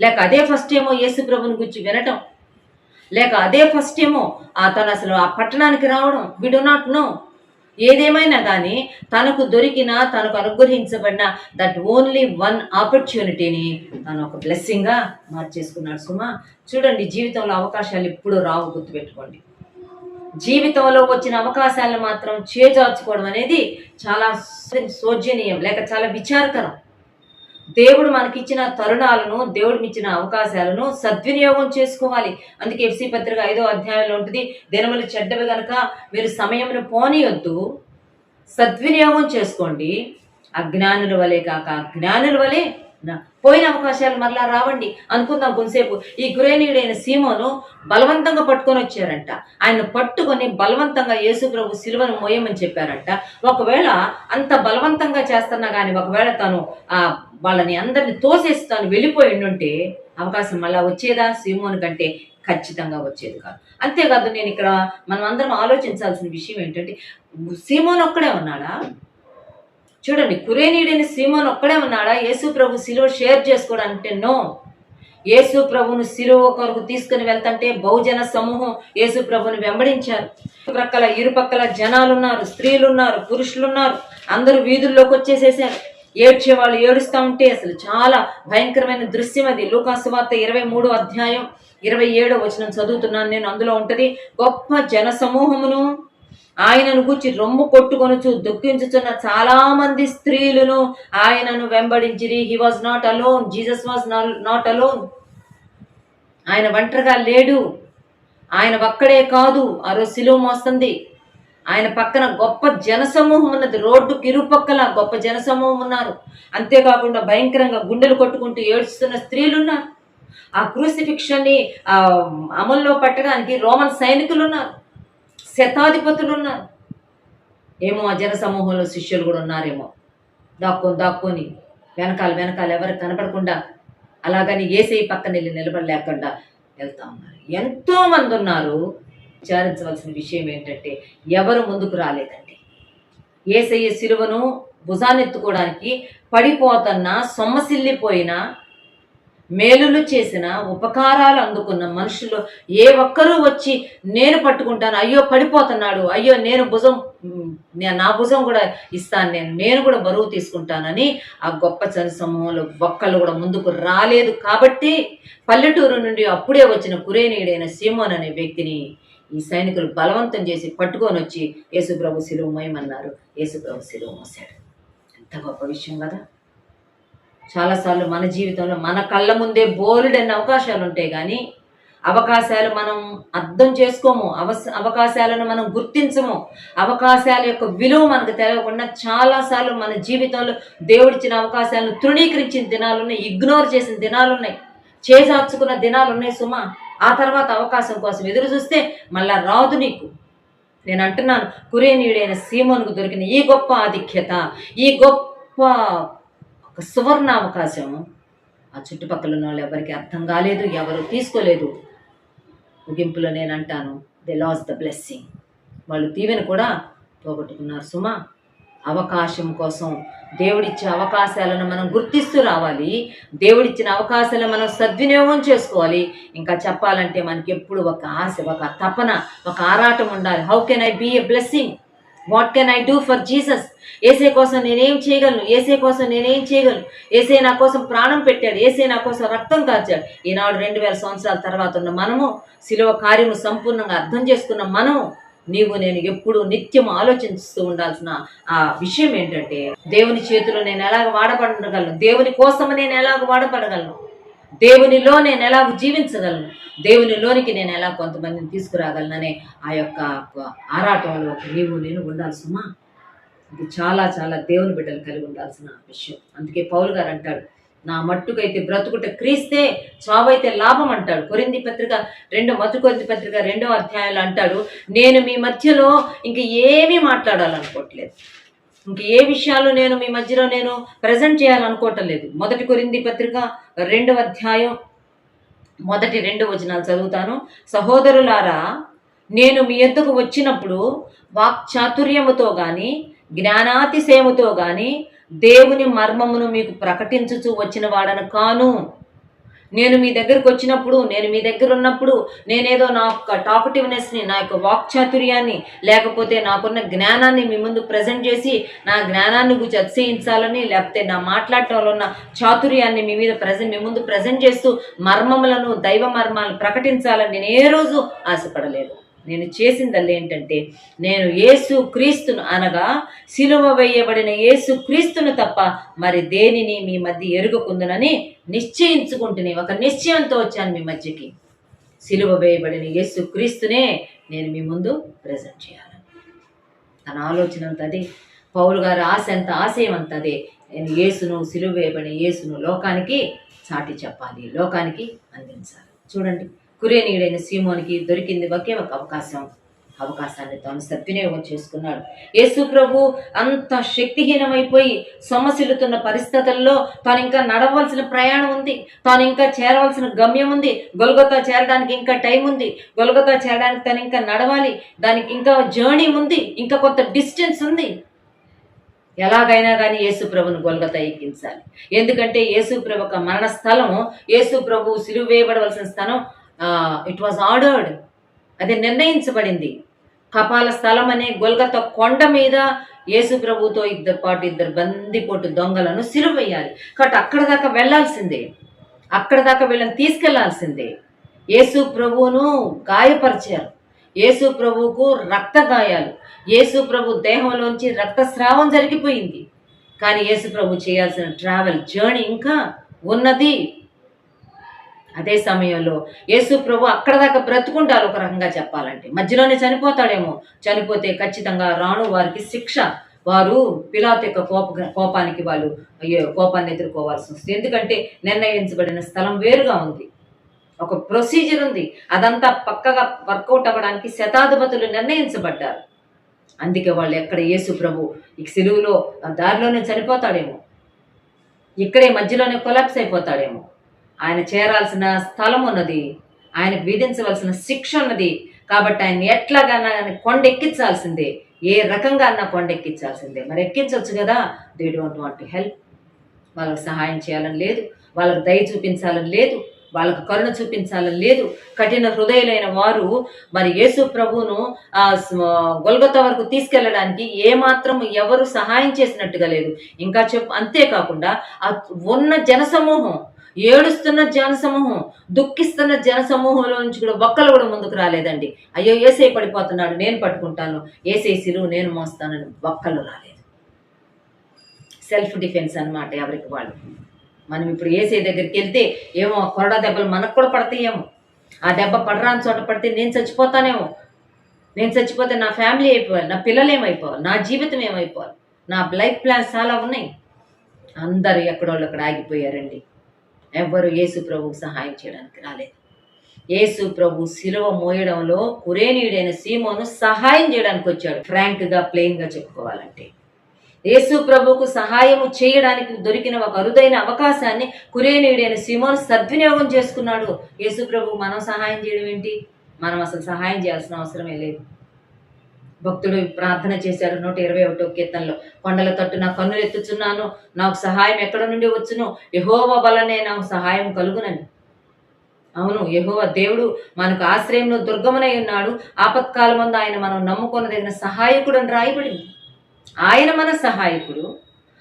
లేక అదే ఫస్ట్ ఏమో యేసు ప్రభుని గురించి వినటం, లేక అదే ఫస్ట్ ఏమో తను అసలు ఆ పట్టణానికి రావడం, వి డు నాట్ నో. ఏదేమైనా కానీ తనకు దొరికిన, తనకు అనుగ్రహించబడిన దట్ ఓన్లీ వన్ ఆపర్చునిటీని తను ఒక బ్లెస్సింగ్గా మార్చేసుకున్నాడు. సుమా, చూడండి, జీవితంలో అవకాశాలు ఎప్పుడూ రావు, గుర్తుపెట్టుకోండి. జీవితంలో వచ్చిన అవకాశాలను మాత్రం చేజార్చుకోవడం అనేది చాలా శోచనీయం, లేక చాలా విచారకరం. దేవుడు మనకిచ్చిన తరుణాలను, దేవుడు ఇచ్చిన అవకాశాలను సద్వినియోగం చేసుకోవాలి. అందుకే ఎఫ్సీ పత్రిక 5వ అధ్యాయంలో ఉంటుంది, దినములు చెడ్డవి గనక మీరు సమయమును పోనీయొద్దు, సద్వినియోగం చేసుకోండి. అజ్ఞానుల వలె కాక జ్ఞానుల వలె పోయిన అవకాశాలు మరలా రావండి. అనుకుందాం కొంతసేపు. ఈ కురేనీయుడైన సీమోను బలవంతంగా పట్టుకొని వచ్చారంట. ఆయన పట్టుకొని బలవంతంగా యేసు ప్రభు సిలువను మోయమని చెప్పారంట. ఒకవేళ అంత బలవంతంగా చేస్తున్నా కానీ ఒకవేళ తను వాళ్ళని అందరిని తోసేసి తను వెళ్ళిపోయి ఉండుంటే అవకాశం మళ్ళా వచ్చేదా? సీమోను కంటే ఖచ్చితంగా వచ్చేది కాదు. అంతేకాదు, నేను ఇక్కడ మనం అందరం ఆలోచించాల్సిన విషయం ఏంటంటే, సీమోను ఒక్కడే ఉన్నాడా? చూడండి, కురేనీయుడైన సీమోను ఒక్కడే ఉన్నాడా యేసు ప్రభు సిలువ షేర్ చేసుకోవడానికి? నో. యేసు ప్రభును సిలువ కొరకు తీసుకుని వెళ్తుంటే బహుజన సమూహం యేసు ప్రభుని వెంబడించారు. ఇరుపక్కల జనాలున్నారు, స్త్రీలున్నారు, పురుషులున్నారు. అందరూ వీధుల్లోకి వచ్చేసేసారు. ఏడ్చేవాళ్ళు ఏడుస్తూ ఉంటే అసలు చాలా భయంకరమైన దృశ్యం అది. లూకా సువార్త 23వ అధ్యాయం 27వ వచనం చదువుతున్నాను నేను. అందులో ఉంటది, గొప్ప జన సమూహమును ఆయనను గూర్చి రొమ్ము కొట్టుకొనుచు దుఃఖించుచున్న చాలా మంది స్త్రీలను ఆయనను వెంబడించిరి. He was not alone. Jesus was not alone. ఆయన ఒంటరిగా లేడు. ఆయన ఒక్కడే కాదు ఆ రోజు సిలువ మోస్తుంది. ఆయన పక్కన గొప్ప జనసమూహం ఉన్నది. రోడ్డుకి ఇరుపక్కల గొప్ప జనసమూహం ఉన్నారు. అంతేకాకుండా భయంకరంగా గుండెలు కొట్టుకుంటూ ఏడుస్తున్న స్త్రీలు ఉన్నారు. ఆ క్రూసిఫిక్షన్ని అమల్లో పెట్టడానికి రోమన్ సైనికులు ఉన్నారు, శతాధిపతులు ఉన్నారు. ఏమో ఆ జన సమూహంలో శిష్యులు కూడా ఉన్నారేమో, దాక్కొని వెనకాల ఎవరు కనపడకుండా అలాగని యేసయ్య పక్కన వెళ్ళి నిలబడలేకుండా వెళ్తా ఉన్నారు. ఎంతో మంది ఉన్నారు. విచారించవలసిన విషయం ఏంటంటే, ఎవరు ముందుకు రాలేదండి. యేసయ్య సిలువను భుజానెత్తుకోవడానికి పడిపోతున్న, సొమ్మసిల్లిపోయిన, మేలులు చేసిన, ఉపకారాలు అందుకున్న మనుషులు ఏ ఒక్కరూ వచ్చి నేను పట్టుకుంటాను, అయ్యో పడిపోతున్నాడు, అయ్యో నా భుజం కూడా ఇస్తాను, నేను కూడా బరువు తీసుకుంటానని ఆ గొప్ప జన సమూహంలో ఒక్కళ్ళు కూడా ముందుకు రాలేదు. కాబట్టి పల్లెటూరు నుండి అప్పుడే వచ్చిన కురేనీయుడైన సీమోన్ అనే వ్యక్తిని ఈ సైనికులు బలవంతం చేసి పట్టుకొని వచ్చి యేసుప్రభు సిలువ మోయమన్నారు. యేసుప్రభు సిలువ మోసాడు. ఎంత గొప్ప విషయం కదా. చాలాసార్లు మన జీవితంలో మన కళ్ళ ముందే బోలెడన్ని అవకాశాలు ఉంటాయి, కానీ అవకాశాలు మనం అర్థం చేసుకోము, అవకాశాలను మనం గుర్తించము. అవకాశాల యొక్క విలువ మనకు తెలియకుండా చాలాసార్లు మన జీవితంలో దేవుడిచ్చిన అవకాశాలను తృణీకరించిన దినాలున్నాయి, ఇగ్నోర్ చేసిన దినాలున్నాయి, చేజార్చుకున్న దినాలున్నాయి సుమా. ఆ తర్వాత అవకాశం కోసం ఎదురు చూస్తే మళ్ళా రాదు నీకు. నేను అంటున్నాను, కురేనీయుడైన సీమోనుకు దొరికిన ఈ గొప్ప ఆధిక్యత, ఈ గొప్ప ఒక సువర్ణ అవకాశం ఆ చుట్టుపక్కల ఉన్న వాళ్ళు ఎవరికి అర్థం కాలేదు, ఎవరు తీసుకోలేదు. ముగింపులో నేను అంటాను, దే లాస్ ద బ్లెస్సింగ్. వాళ్ళు దీవెన కూడా పోగొట్టుకున్నారు సుమా. అవకాశం కోసం దేవుడిచ్చే అవకాశాలను మనం గుర్తిస్తూ రావాలి. దేవుడిచ్చిన అవకాశాలను మనం సద్వినియోగం చేసుకోవాలి. ఇంకా చెప్పాలంటే మనకి ఎప్పుడు ఒక ఆశ, ఒక తపన, ఒక ఆరాటం ఉండాలి. How can I be a blessing? What can I do for Jesus? ఏసే కోసం నేనేం చేయగలను? ఏసే కోసం నేనేం చేయగలను? ఏసే నా కోసం ప్రాణం పెట్టాడు, ఏసే నా కోసం రక్తం కార్చాడు. ఈనాడు 2000 సంవత్సరాల తర్వాత ఉన్న మనము, శిలువ కార్యము సంపూర్ణంగా అర్థం చేసుకున్న మనము, నీవు నేను ఎప్పుడు నిత్యం ఆలోచిస్తూ ఉండాల్సిన ఆ విషయం ఏంటంటే, దేవుని చేతిలో నేను ఎలాగ వాడబడగలను, దేవుని కోసం నేను ఎలాగ వాడబడగలను, దేవునిలో నేను ఎలాగ జీవించగలను, దేవునిలోనికి నేను ఎలా కొంతమందిని తీసుకురాగలననే ఆ యొక్క ఆరాటంలో నీవు నేను ఉండాల్సిమా. ఇది చాలా చాలా దేవుని బిడ్డలు కలిగి ఉండాల్సిన విషయం. అందుకే పౌలు గారు అంటాడు, నా మట్టుకైతే బ్రతుకుట క్రీస్తే, చావైతే లాభం అంటాడు. కొరింథీ పత్రిక 2 అధ్యాయంలో అంటాడు, నేను మీ మధ్యలో ఇంక ఏమీ మాట్లాడాలనుకోవట్లేదు, ఇంక ఏ విషయాలు నేను మీ మధ్యలో నేను ప్రజెంట్ చేయాలనుకోవటం లేదు. 1 కొరింథీ పత్రిక 2వ అధ్యాయం 1-2 వచనాలు చదువుతాను. సహోదరులారా, నేను మీ యొద్దకు వచ్చినప్పుడు వాక్చాతుర్యముతో గాని జ్ఞానాతిశయముతో గాని దేవుని మర్మమును మీకు ప్రకటించుచూ వచ్చిన వాడను కాను. నేను మీ దగ్గరకు వచ్చినప్పుడు, నేను మీ దగ్గర ఉన్నప్పుడు నేనేదో నా యొక్క టాకటివ్నెస్ని, నా యొక్క వాక్చాతుర్యాన్ని, లేకపోతే నాకున్న జ్ఞానాన్ని మీ ముందు ప్రజెంట్ చేసి నా జ్ఞానాన్ని గురించి అతిశయించాలని, లేకపోతే నా మాట్లాడటంలో ఉన్న చాతుర్యాన్ని మీ ముందు ప్రజెంట్ చేస్తూ మర్మములను, దైవ మర్మాలను ప్రకటించాలని నేను ఏ రోజు ఆశపడలేదు. నేను చేసిందల్లా ఏంటంటే, నేను యేసు క్రీస్తును అనగా సిలువ వేయబడిన యేసు క్రీస్తును తప్ప మరి దేనిని మీ మధ్య ఎరుగకుందునని నిశ్చయించుకుంటుని, ఒక నిశ్చయంతో వచ్చాను మీ మధ్యకి. సిలువ వేయబడిన యేసు క్రీస్తునే నేను మీ ముందు ప్రజెంట్ చేయాలి. తన ఆలోచన అంత అదే, పౌలు గారి ఆశ అంత, ఆశయం అంత అదే. నేను యేసును, సిలువ వేయబడిన యేసును లోకానికి చాటి చెప్పాలి, లోకానికి అందించాలి. చూడండి, కురేనీయుడైన సీమోనికి దొరికింది ఒకే ఒక అవకాశాన్ని తాను సద్వినియోగం చేసుకున్నాడు. యేసు ప్రభు అంత శక్తిహీనమైపోయి సొమ్మసిల్లుతున్న పరిస్థితుల్లో తాను ఇంకా నడవలసిన ప్రయాణం ఉంది, తాను ఇంకా చేరవలసిన గమ్యం ఉంది, గొల్గొతా చేరడానికి ఇంకా టైం ఉంది, గొల్గొతా చేరడానికి తను ఇంకా నడవాలి, దానికి ఇంకా జర్నీ ఉంది, ఇంకా కొంత డిస్టెన్స్ ఉంది. ఎలాగైనా కానీ యేసు ప్రభును గొల్గొతా ఎక్కించాలి. ఎందుకంటే యేసు ప్రభు ఒక మరణ స్థలము, యేసు ప్రభు సిలువ వేయబడవలసిన స్థలం, ఇట్ వాజ్ ఆర్డర్డ్, అది నిర్ణయించబడింది. కపాల స్థలం అనే గొల్గొతా కొండ మీద యేసు ప్రభుతో ఇద్దరు బందిపోటు దొంగలను సిలువ వేయాలి. కాబట్టి అక్కడ దాకా వెళ్లాల్సిందే, అక్కడ దాకా వీళ్ళని తీసుకెళ్లాల్సిందే. యేసు ప్రభువును గాయపరిచారు, యేసు ప్రభువుకు రక్త గాయాలు, యేసు ప్రభు దేహంలోంచి రక్తస్రావం జరిగిపోయింది. కానీ యేసు ప్రభు చేయాల్సిన ట్రావెల్ జర్నీ ఇంకా ఉన్నది. అదే సమయంలో యేసు ప్రభు అక్కడ దాకా బ్రతుకుంటారు. ఒక రకంగా చెప్పాలంటే మధ్యలోనే చనిపోతాడేమో, చనిపోతే ఖచ్చితంగా రాను వారికి శిక్ష, వారు పిలాతు యొక్క కోపానికి వాళ్ళు కోపాన్ని ఎదుర్కోవాల్సి వస్తుంది. ఎందుకంటే నిర్ణయించబడిన స్థలం వేరుగా ఉంది, ఒక ప్రొసీజర్ ఉంది, అదంతా పక్కగా వర్కౌట్ అవ్వడానికి శతాధిపతులు నిర్ణయించబడ్డారు. అందుకే వాళ్ళు ఎక్కడ యేసు ప్రభు ఈ సిలువలో దారిలోనే చనిపోతాడేమో, ఇక్కడే మధ్యలోనే కొలాప్స్ అయిపోతాడేమో. ఆయన చేరాల్సిన స్థలం ఉన్నది, ఆయనకు విధించవలసిన శిక్ష ఉన్నది. కాబట్టి ఆయన ఎట్లాగన్నా కొండ ఎక్కించాల్సిందే, ఏ రకంగా అన్నా కొండ ఎక్కించాల్సిందే. మరి ఎక్కించవచ్చు కదా, they don't want to help. వాళ్ళకి సహాయం చేయాలని లేదు, వాళ్ళకి దయ చూపించాలని లేదు, వాళ్ళకు కరుణ చూపించాలని లేదు. కఠిన హృదయులైన వారు మరి యేసు ప్రభువును గొల్గొతా వరకు తీసుకెళ్ళడానికి ఏమాత్రం ఎవరు సహాయం చేసినట్టుగా లేదు. ఇంకా అంతేకాకుండా ఉన్న జనసమూహం, ఏడుస్తున్న జనసమూహం, దుఃఖిస్తున్న జనసమూహంలో నుంచి కూడా ఒక్కరు కూడా ముందుకు రాలేదండి. అయ్యో ఏసై పడిపోతున్నాడు, నేను పట్టుకుంటాను, ఏసై సిలువ నేను మోస్తానని ఒక్కరు రాలేదు. సెల్ఫ్ డిఫెన్స్ అన్నమాట ఎవరికి వాళ్ళు. మనం ఇప్పుడు ఏసై దగ్గరికి వెళ్తే ఏమో కొరడా దెబ్బలు మనకు కూడా పడతాయేమో, ఆ దెబ్బ పడరాని చోట పడితే నేను చచ్చిపోతానేమో, నేను చచ్చిపోతే నా ఫ్యామిలీ అయిపోవాలి, నా పిల్లలు ఏమైపోవాలి, నా జీవితం ఏమైపోవాలి, నా లైఫ్ ప్లాన్స్ చాలా ఉన్నాయి. అందరూ ఎక్కడోళ్ళు అక్కడ ఆగిపోయారండి. ఎవ్వరు యేసు ప్రభువుకు సహాయం చేయడానికి రాలేదు. యేసు ప్రభు సిలువ మోయడంలో కురేనీయుడైన సీమోను సహాయం చేయడానికి వచ్చాడు. ఫ్రాంక్గా ప్లెయిన్గా చెప్పుకోవాలంటే యేసు ప్రభువుకు సహాయము చేయడానికి దొరికిన ఒక అరుదైన అవకాశాన్ని కురేనీయుడైన సీమోను సద్వినియోగం చేసుకున్నాడు. యేసు ప్రభువు మనం సహాయం చేయడం ఏంటి, మనం అసలు సహాయం చేయాల్సిన అవసరమే లేదు. భక్తుడు ప్రార్థన చేశాడు 121వ కీర్తనలో, కొండల తట్టు నా కన్నులు ఎత్తుచున్నాను, నాకు సహాయం ఎక్కడ నుండి వచ్చును, యెహోవా వలనే నాకు సహాయం కలుగునని. అవును, యెహోవా దేవుడు మనకు ఆశ్రయంలో దుర్గమునై ఉన్నాడు, ఆపత్కాలమందు ఆయన మనం నమ్ముకొనదగిన సహాయకుడు అని రాయబడింది. ఆయన మన సహాయకుడు,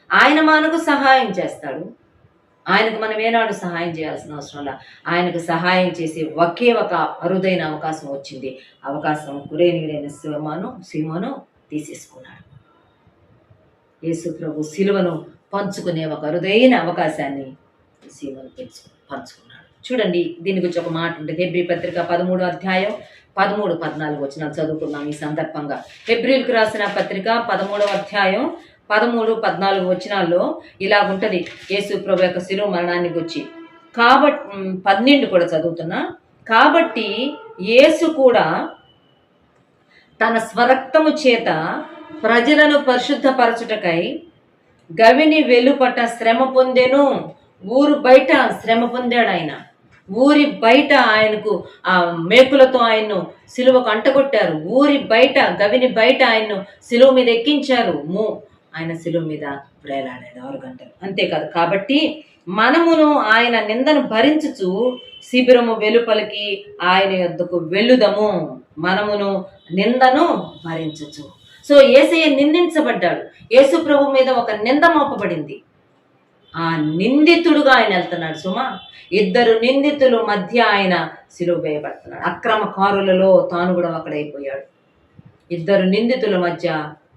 ఆయన మనకు సహాయం చేస్తాడు. ఆయనకు మనం ఏనాడు సహాయం చేయాల్సిన అవసరం లేదు. ఆయనకు సహాయం చేసే ఒకే ఒక అరుదైన అవకాశం వచ్చింది. అవకాశం కురేనీయుడైన సీమోను తీసేసుకున్నాడు. యేసు ప్రభు సిలువను పంచుకునే ఒక అరుదైన అవకాశాన్ని సీమోను పంచుకున్నాడు. చూడండి, దీని గురించి ఒక మాట ఉంటుంది. హెబ్రీ పత్రిక 13వ అధ్యాయం 13-14 వచనాలు చదువుకున్నాం ఈ సందర్భంగా. హెబ్రీలకు రాసిన పత్రిక 13వ అధ్యాయం 13, 14 వచనాల్లో ఇలా ఉంటుంది యేసు ప్రభు యొక్క శిలువ మరణాన్ని గురించి. కాబట్టి 12 కూడా చదువుతున్నా. కాబట్టి యేసు కూడా తన స్వరక్తము చేత ప్రజలను పరిశుద్ధపరచుటకై గవిని వెలుపట శ్రమ పొందెను. ఊరు బయట శ్రమ పొందాడు ఆయన. ఊరి బయట ఆయనకు ఆ మేకులతో ఆయన్ను సిలువకు అంటగొట్టారు. ఊరి బయట గవిని బయట ఆయన్ను సిలువ మీద ఎక్కించారు. ఆయన సిలువ మీద వేలాడాడు 6 గంటలు. అంతేకాదు, కాబట్టి మనమును ఆయన నిందను భరించుచు శిబిరము వెలుపలికి ఆయన యొద్దకు వెళ్ళుదము. మనమును నిందను భరించుచు. సో యేసయ్య నిందించబడ్డాడు. యేసు ప్రభు మీద ఒక నింద మోపబడింది. ఆ నిందితుడుగా ఆయన వెళ్తున్నాడు. సుమా, 2 నిందితుల మధ్య ఆయన సిలువ వేయబడుతున్నాడు. అక్రమకారులలో తాను కూడా ఒకడైపోయాడు. 2 నిందితుల మధ్య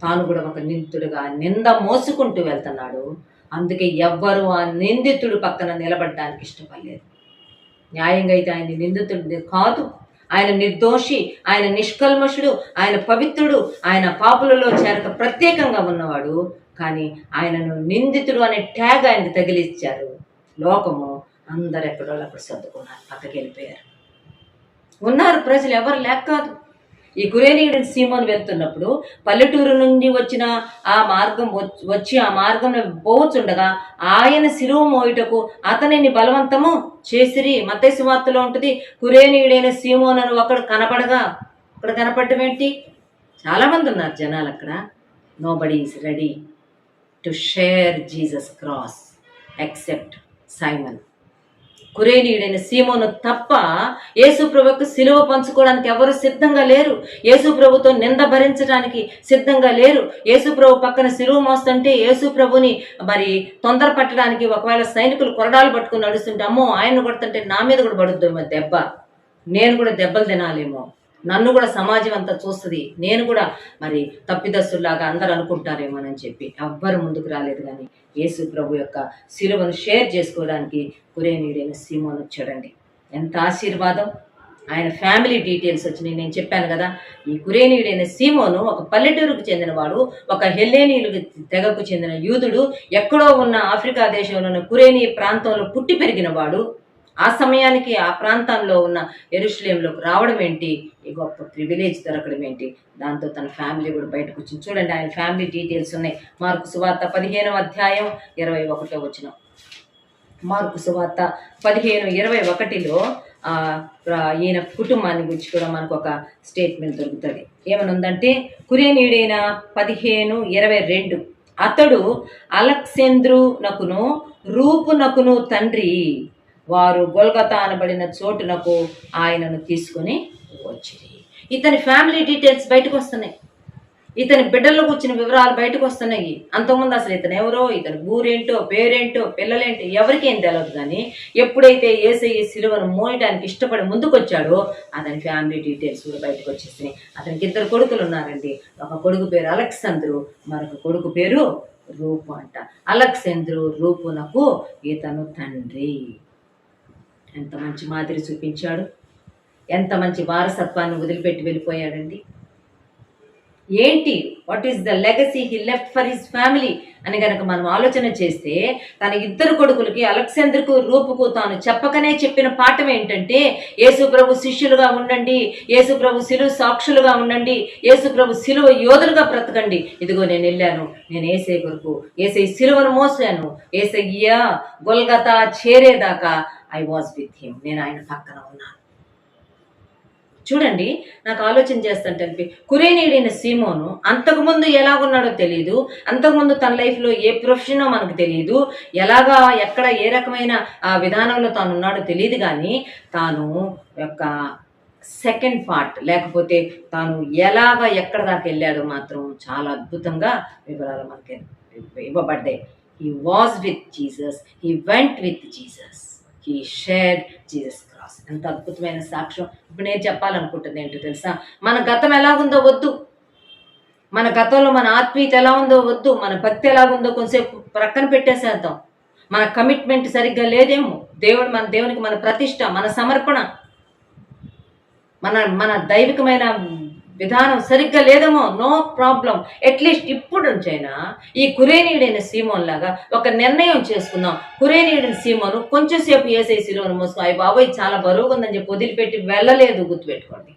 తాను కూడా ఒక నిందితుడుగా నింద మోసుకుంటూ వెళ్తున్నాడు. అందుకే ఎవ్వరూ ఆ నిందితుడు పక్కన నిలబడడానికి ఇష్టపడలేదు. న్యాయంగా అయితే ఆయన నిందితుడు కాదు, ఆయన నిర్దోషి, ఆయన నిష్కల్మషుడు, ఆయన పవిత్రుడు, ఆయన పాపులలో చేరక ప్రత్యేకంగా ఉన్నవాడు. కానీ ఆయనను నిందితుడు అనే ట్యాగ్ ఆయనకు తగిలిచ్చారు. లోకము అందరు ఎక్కడో అక్కడ సర్దుకున్నారు, పక్కకి వెళ్ళిపోయారు. ఉన్నారు ప్రజలు, ఎవరు లేక కాదు. ఈ కురేనీయుడు సీమోను వెళ్తున్నప్పుడు పల్లెటూరు నుండి వచ్చిన ఆ మార్గం వచ్చి ఆ మార్గంలో పోవచ్చుండగా ఆయన శిలువ మోయుటకు అతనిని బలవంతము చేసిరి. మత్తయి సువార్తలో ఉంటుంది, కురేనీయుడైన సీమోనను ఒకడు కనపడగా. అక్కడ కనపడటం ఏంటి? చాలామంది ఉన్నారు జనాలు అక్కడ. Nobody is ready to share Jesus cross except Simon. కురేనీయుడైన సీమోను తప్ప యేసు ప్రభుకు సిలువ పంచుకోవడానికి ఎవరు సిద్ధంగా లేరు. యేసు ప్రభుతో నింద భరించడానికి సిద్ధంగా లేరు. యేసు ప్రభు పక్కన సిలువ మోస్తుంటే యేసు ప్రభుని మరి తొందర పట్టడానికి ఒకవేళ సైనికులు కొరడాలు పట్టుకుని నడుస్తుంటే, అమ్మో ఆయన్ను కొడుతుంటే నా మీద కూడా పడుద్దేమో దెబ్బ, నేను కూడా దెబ్బలు తినాలేమో, నన్ను కూడా సమాజం అంతా చూస్తుంది, నేను కూడా మరి తప్పిదస్తులాగా అందరు అనుకుంటారేమోనని చెప్పి ఎవ్వరు ముందుకు రాలేదు. కానీ యేసు ప్రభు యొక్క శిలువను షేర్ చేసుకోవడానికి కురేనీయుడైన సీమోను వచ్చాడండి. ఎంత ఆశీర్వాదం! ఆయన ఫ్యామిలీ డీటెయిల్స్ వచ్చినాయి. నేను చెప్పాను కదా, ఈ కురేనీయుడైన సీమోను ఒక పల్లెటూరుకు చెందినవాడు, ఒక హెల్లేనీయులకు తెగకు చెందిన యూదుడు, ఎక్కడో ఉన్న ఆఫ్రికా దేశంలోని కురేనీ ప్రాంతంలో పుట్టి పెరిగినవాడు. ఆ సమయానికి ఆ ప్రాంతంలో ఉన్న యెరూషలేములోకి రావడం ఏంటి, ఈ గొప్ప ప్రివిలేజ్ దొరకడం ఏంటి, దాంతో తన ఫ్యామిలీ కూడా బయటకు వచ్చింది. చూడండి, ఆయన ఫ్యామిలీ డీటెయిల్స్ ఉన్నాయి. మార్కు సువార్త 15వ అధ్యాయం 21వ వచనం. మార్కు సువార్త 15:21లో ఈయన కుటుంబాన్ని గురించి కూడా మనకు ఒక స్టేట్మెంట్ దొరుకుతుంది. ఏమనుందంటే, కురేనీయుడైన 15:22 అతడు అలెగ్జాంద్రునకును రూపునకును తండ్రి, వారు గొల్గొతా అనబడిన చోటునకు ఆయనను తీసుకుని వచ్చిరి. ఇతని ఫ్యామిలీ డీటెయిల్స్ బయటకు వస్తున్నాయి. ఇతని బిడ్డల్లో కూర్చున్న వివరాలు బయటకు వస్తున్నాయి. అంతకుముందు అసలు ఇతను ఎవరో, ఇతని ఊరేంటో, పేరేంటో, పిల్లలేంటో ఎవరికేం తెలియదు. కానీ ఎప్పుడైతే యేసయ్య సిలువను మోయడానికి ఇష్టపడి ముందుకొచ్చాడో అతని ఫ్యామిలీ డీటెయిల్స్ కూడా బయటకు వచ్చేసినాయి. అతనికి 2 కొడుకులు ఉన్నారండి. ఒక కొడుకు పేరు అలెగ్జాంద్రు, మరొక కొడుకు పేరు రూపు అంట. అలెగ్జాంద్రు రూపునకు ఇతను తండ్రి. ఎంత మంచి మాదిరి చూపించాడు, ఎంత మంచి వారసత్వాన్ని వదిలిపెట్టి వెళ్ళిపోయాడండి. ఏంటి, what is the legacy he left for his family అని కనుక మనం ఆలోచన చేస్తే, తన 2 కొడుకులకి అలెగ్జాంద్రుకు రూపుకు తాను చెప్పకనే చెప్పిన పాఠం ఏంటంటే, యేసు ప్రభు శిష్యులుగా ఉండండి, యేసు ప్రభు శిలువ సాక్షులుగా ఉండండి, యేసు ప్రభు శిలువ యోధులుగా బ్రతకండి. ఇదిగో నేను వెళ్ళాను, నేను యేసయ్య కొరకు యేసయ్య శిలువను మోసాను, యేసయ్య గొల్గొతా చేరేదాకా ఐ వాజ్ విత్ హిమ్, నేను ఆయన పక్కన ఉన్నాను. చూడండి, నాకు ఆలోచన చేస్తుంటే కురేనీయుడైన సీమోను అంతకుముందు ఎలాగున్నాడో తెలియదు, అంతకుముందు తన లైఫ్లో ఏ ప్రొఫెషనో మనకు తెలియదు, ఎలాగా ఎక్కడ ఏ రకమైన విధానంలో తాను ఉన్నాడో తెలియదు. కానీ తాను యొక్క సెకండ్ పార్ట్, లేకపోతే తాను ఎలాగా ఎక్కడ దాకా వెళ్ళాడో మాత్రం చాలా అద్భుతంగా వివరాలు మనకి ఇవ్వబడ్డాయి. He was with Jesus, he went with Jesus, he shared Jesus cross. ఎంత అద్భుతమైన సాక్ష్యం. ఇప్పుడు నేను చెప్పాలనుకుంటుంది ఏంటో తెలుసా, మన గతం ఎలాగుందో వద్దు, మన గతంలో మన ఆత్మీయత ఎలా ఉందో వద్దు, మన భక్తి ఎలాగుందో కొంచెంసేపు ప్రక్కన పెట్టేసేద్దాం. మన కమిట్మెంట్ సరిగ్గా లేదేమో, దేవునికి మన ప్రతిష్ట, మన సమర్పణ, మన దైవికమైన విధానం సరిగ్గా లేదేమో, నో ప్రాబ్లం. అట్లీస్ట్ ఇప్పుడు నుంచైనా ఈ కురేనీయుడైన సీమోన్ లాగా ఒక నిర్ణయం చేసుకుందాం. కురేనీయుడైన సీమోను కొంచెం సేపు ఏసై శిలువను మోసుకు అయ్యి బాబోయ్ చాలా బరువుగా ఉందని చెప్పి వదిలిపెట్టి వెళ్ళలేదు. గుర్తుపెట్టుకోండి,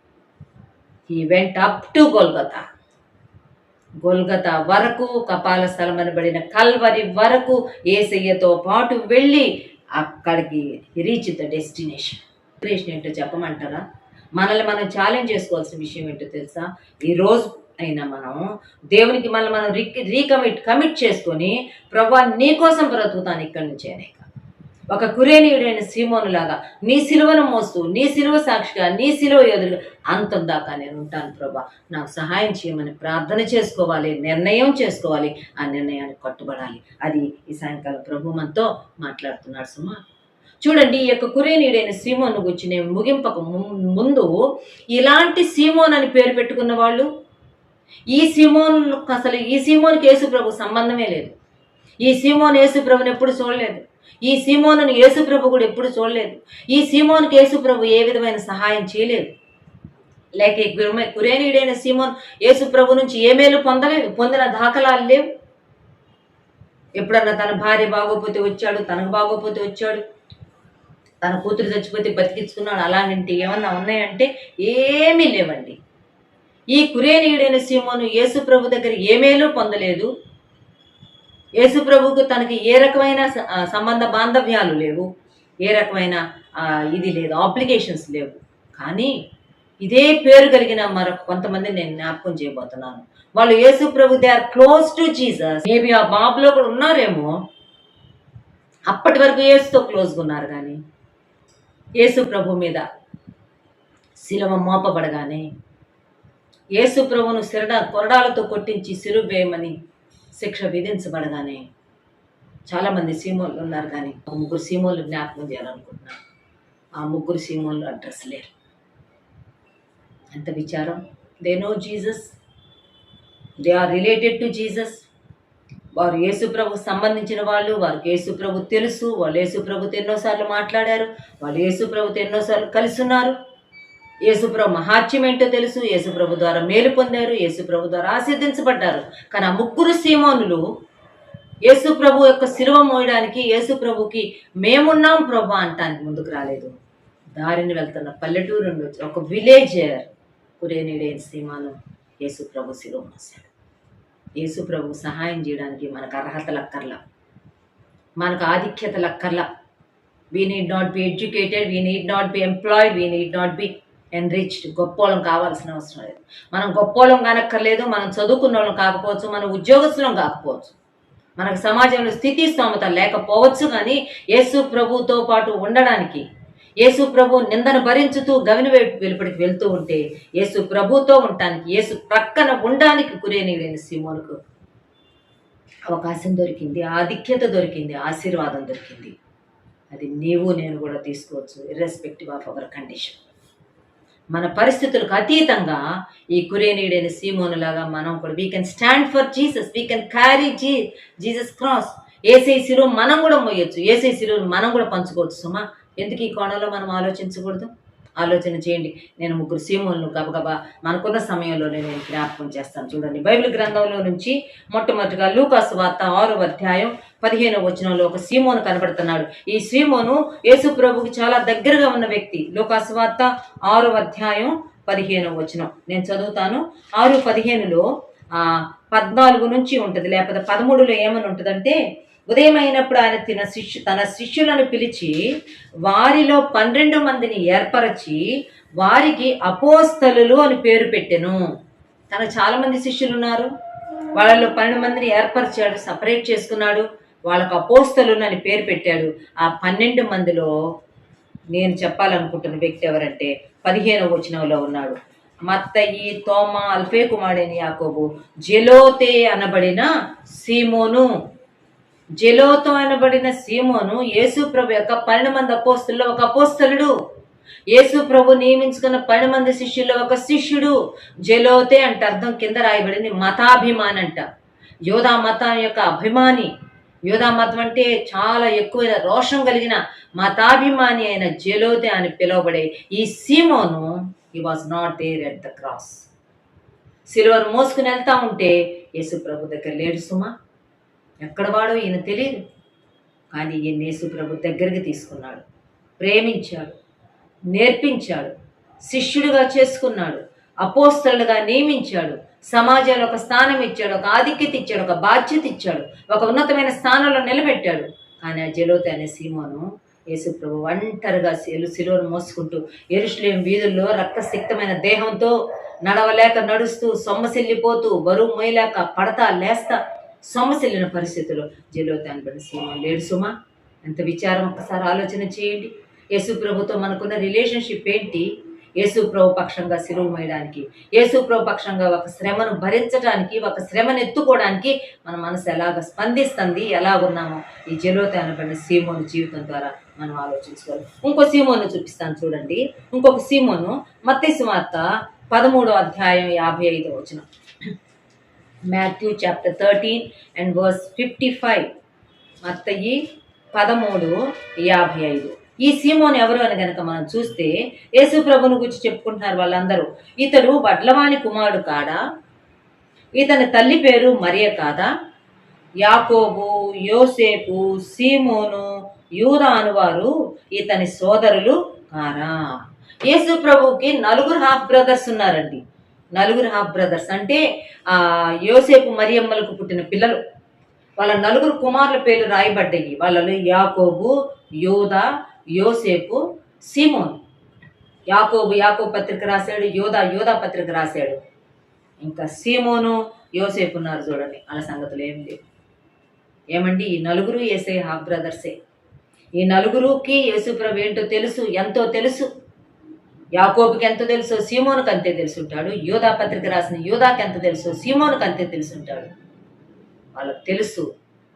he went up to Golgotha వరకు, కపాల స్థలం అనబడిన కల్వరి వరకు ఏసయ్యతో పాటు వెళ్ళి అక్కడికి రీచ్ ద డెస్టినేషన్ ఏంటో చెప్పమంటారా? మనల్ని మనం ఛాలెంజ్ చేసుకోవాల్సిన విషయం ఏంటో తెలుసా? ఈ రోజు అయినా మనం దేవునికి మనం కమిట్ చేసుకొని, ప్రభువా నీ కోసం బ్రతుకుతాను ఇక్కడి నుంచి అనేక ఒక కురేనీయుడైన సీమోను లాగా నీ సిలువను మోస్తూ, నీ సిలువ సాక్షిగా, నీ సిలువ ఎదురుగా అంతం దాకా నేను ఉంటాను ప్రభా, నాకు సహాయం చేయమని ప్రార్థన చేసుకోవాలి, నిర్ణయం చేసుకోవాలి, ఆ నిర్ణయానికి కట్టుబడాలి. అది ఈ సాయంకాలం ప్రభు మనతో మాట్లాడుతున్నాడు. సుమా చూడండి, ఈ యొక్క కురేనీయుడైన సీమోను గురించి నేను ముగింపక ముందు ఇలాంటి సీమోన్ అని పేరు పెట్టుకున్న వాళ్ళు, ఈ సీమోన్కి యేసు ప్రభు సంబంధమే లేదు. ఈ సీమోన్ యేసు ప్రభుని ఎప్పుడు చూడలేదు. ఈ సీమోనుని యేసు ప్రభు కూడా ఎప్పుడు చూడలేదు. ఈ సీమోన్కి యేసు ప్రభు ఏ విధమైన సహాయం చేయలేదు. లేక కురేనీయుడైన సీమోన్ యేసు ప్రభు నుంచి ఏ మేలు పొందిన దాఖలాలు లేవు. ఎప్పుడన్నా తన భార్య బాగోపోతే వచ్చాడు, తనకు బాగోపోతే వచ్చాడు, తన కూతురు చచ్చిపోతే బతికించుకున్నాడు. అలాంటి ఏమన్నా ఉన్నాయంటే ఏమీ లేవండి. ఈ కురేనీయుడైన సీమోను యేసు ప్రభు దగ్గర ఏ మేలు పొందలేదు. యేసు ప్రభుకు తనకి ఏ రకమైన సంబంధ బాంధవ్యాలు లేవు, ఏ రకమైన ఇది లేదు, అప్లికేషన్స్ లేవు. కానీ ఇదే పేరు కలిగిన మరొక కొంతమంది నేను జ్ఞాపకం చేయబోతున్నాను. వాళ్ళు యేసు ప్రభు they are close to Jesus. Maybe ఆ బాబులో కూడా ఉన్నారేమో, అప్పటి వరకు యేసుతో క్లోజ్గా ఉన్నారు. కానీ యేసు ప్రభు మీద శిలువ మోపబడగానే, యేసు ప్రభును కొరడాలతో కొట్టించి సిలువ వేయమని శిక్ష విధించబడగానే చాలామంది సీమోన్లు ఉన్నారు. కానీ 3 సీమోన్లు జ్ఞాపకం చేయాలనుకుంటున్నాను. ఆ 3 సీమోన్లు అడ్రస్ లేరు. ఎంత విచారం. They know Jesus, they are related to Jesus. వారు యేసు ప్రభుకు సంబంధించిన వాళ్ళు, వారికి యేసు ప్రభు తెలుసు. వాళ్ళు యేసు ప్రభుతో ఎన్నోసార్లు మాట్లాడారు, వాళ్ళు యేసు ప్రభుతో ఎన్నోసార్లు కలిసి ఉన్నారు. యేసు ప్రభు మహాత్మ్యం ఏంటో తెలుసు, యేసు ప్రభు ద్వారా మేలు పొందారు, యేసు ప్రభు ద్వారా ఆశీర్దించబడ్డారు. కానీ ఆ 3 సీమోనులు యేసు ప్రభు యొక్క శిలువ మోయడానికి, యేసు ప్రభుకి మేమున్నాం ప్రభు అంటానికి ముందుకు రాలేదు. దారిని వెళ్తున్న పల్లెటూరు నుండి వచ్చి ఒక విలేజర్ కురేనీయుడైన సీమోను యేసు ప్రభు శిలువ మోసాడు. యేసు ప్రభు సహాయం చేయడానికి మనకు అర్హతలక్కర్లా, మనకు ఆధిక్యతలక్కర్లా. We need not be educated, we need not be employed, we need not be enriched. గొప్పోళం కావాల్సిన అవసరం లేదు. మనం గొప్పోళం కానక్కర్లేదు, మనం చదువుకున్న వాళ్ళం కాకపోవచ్చు, మనం ఉద్యోగస్తులం కాకపోవచ్చు, మనకు సమాజంలో స్థితి స్తోమత లేకపోవచ్చు. కానీ యేసు ప్రభుతో పాటు ఉండడానికి, యేసు ప్రభు నిందను భరించుతూ గవిని వెలుపడికి వెళ్తూ ఉంటే, యేసు ప్రభుతో ఉండటానికి, యేసు ప్రక్కన ఉండడానికి కురేనీయుడైన సీమోనుకు అవకాశం దొరికింది, ఆధిక్యత దొరికింది, ఆశీర్వాదం దొరికింది. అది నీవు నేను కూడా తీసుకోవచ్చు, ఇర్రెస్పెక్టివ్ ఆఫ్ అవర్ కండిషన్. మన పరిస్థితులకు అతీతంగా ఈ కురేనీయుడైన సీమోను లాగా మనం కూడా we can stand for Jesus, we can carry Jesus cross. ఏసై శిలువ మనం కూడా మోయొచ్చు, ఏసై శిలువను మనం కూడా పంచుకోవచ్చు. సుమా, ఎందుకు ఈ కోణంలో మనం ఆలోచించకూడదు? ఆలోచన చేయండి. నేను 3 సీమోన్లు గబగబా మనకున్న సమయంలోనే నేను జ్ఞాపకం చేస్తాను. చూడండి, బైబిల్ గ్రంథంలో నుంచి మొట్టమొదటిగా లూకాసు వార్త 6వ అధ్యాయం 15వ వచనంలో ఒక సీమోను కనబడుతున్నాడు. ఈ సీమోను యేసు ప్రభుకి చాలా దగ్గరగా ఉన్న వ్యక్తి. లూకాసు వార్త 6వ అధ్యాయం 15వ వచనం నేను చదువుతాను. 6:15లో 14 నుంచి ఉంటుంది, లేకపోతే 13లో ఏమని ఉంటుందంటే, ఉదయం అయినప్పుడు ఆయన తన శిష్యులను పిలిచి వారిలో 12 మందిని ఏర్పరచి వారికి అపోస్తలులు అని పేరు పెట్టెను. తనకు చాలా మంది శిష్యులు ఉన్నారు, వాళ్ళలో 12 మందిని ఏర్పరిచాడు, సపరేట్ చేసుకున్నాడు, వాళ్ళకు అపోస్తలులు అని పేరు పెట్టాడు. ఆ 12 మందిలో నేను చెప్పాలనుకుంటున్న వ్యక్తి ఎవరంటే 15వ వచనంలో ఉన్నాడు. మత్తయి, తోమా, అల్ఫే కుమారుడైన యాకోబు, జెలోతే అనబడిన సీమోను. జెలోతో అనబడిన సీమోను యేసు ప్రభు యొక్క 12 మంది అపోస్తలుల్లో ఒక అపోస్తలుడు. యేసు ప్రభు నియమించుకున్న 12 మంది శిష్యుల్లో ఒక శిష్యుడు. జెలోతే అంటే అర్థం కింద రాయబడింది మతాభిమాని అంట. యోధా మతం యొక్క అభిమాని. యోధా మతం అంటే చాలా ఎక్కువ రోషం కలిగిన మతాభిమాని అయిన జెలోతే అని పిలువబడే ఈ సీమోను, he was not there at the cross. సిలువను మోసుకుని వెళ్తా ఉంటే యేసు ప్రభు దగ్గర లేడు సుమా. ఎక్కడ వాడో ఈయన తెలియదు, కానీ ఈయన యేసు ప్రభు దగ్గరికి తీసుకున్నాడు, ప్రేమించాడు, నేర్పించాడు, శిష్యుడిగా చేసుకున్నాడు, అపోస్తలుగా నియమించాడు, సమాజంలో ఒక స్థానం ఇచ్చాడు, ఒక ఆధిక్యత ఇచ్చాడు, ఒక బాధ్యత ఇచ్చాడు, ఒక ఉన్నతమైన స్థానంలో నిలబెట్టాడు. కానీ ఆ జెలోతి అనే సీమోను యేసు ప్రభు ఒంటరిగా సిలువను మోసుకుంటూ యెరూషలేం వీధుల్లో రక్తసిక్తమైన దేహంతో నడవలేక నడుస్తూ సొమ్మసిల్లిపోతూ బరువు మోయలేక పడతా లేస్తా సొమ్మసిల్లిన పరిస్థితుల్లో జెలోతి అనబడిన సీమోను లేడు సుమా. ఎంత విచారం, ఒక్కసారి ఆలోచన చేయండి. యేసు ప్రభుతో మనకున్న రిలేషన్షిప్ ఏంటి? యేసు ప్రభు పక్షంగా సిలువ మోయడానికి, యేసు ప్రభు పక్షంగా ఒక శ్రమను భరించడానికి, ఒక శ్రమను ఎత్తుకోవడానికి మన మనసు ఎలాగ స్పందిస్తుంది, ఎలా ఉన్నామో ఈ జెలోతి అనబడిన సీమోను జీవితం ద్వారా మనం ఆలోచించుకోవాలి. ఇంకో సీమోను చూపిస్తాను చూడండి. ఇంకొక సీమోను మత్తయి సువార్త 13వ అధ్యాయం 55వ వచనం. Matthew chapter 13 and verse 55. Mattayi 13:55. ఈ సీమోను ఎవరు అని గనక మనం చూస్తే యేసు ప్రభుని గురించి చెప్పుకుంటున్నారు వాళ్ళందరూ. ఇతడు వడ్లవాని కుమారుడు కాడా? ఇతని తల్లి పేరు మరియ కాదా? యాకోబు, యోసేపు, సీమోను, యూదా అనువారు ఇతని సోదరులు కారా? యేసు ప్రభుకి 4 హాఫ్ బ్రదర్స్ ఉన్నారండి. 4 హాఫ్ బ్రదర్స్ అంటే యోసేపు మరియమ్మలకు పుట్టిన పిల్లలు. వాళ్ళ 4 కుమారుల పేర్లు రాయబడ్డాయి. వాళ్ళలో యాకోబు, యూదా, యోసేపు, సీమోను. యాకోబు పత్రిక రాశాడు, యోదా పత్రిక రాశాడు. ఇంకా సీమోను, యోసేపు ఉన్నారు చూడండి. వాళ్ళ సంగతులు ఏం లేవు. ఏమండి, ఈ 4 యేసయ్య హాఫ్ బ్రదర్సే. ఈ 4కి యేసుప్రభు ఏంటో తెలుసు, ఎంతో తెలుసు. యాకోబుకి ఎంత తెలుసో సీమోనుకు అంతే తెలుసుంటాడు. యోదా పత్రిక రాసిన యోదాకి ఎంత తెలుసో సీమోనుకు అంతే తెలుసుంటాడు. వాళ్ళకు తెలుసు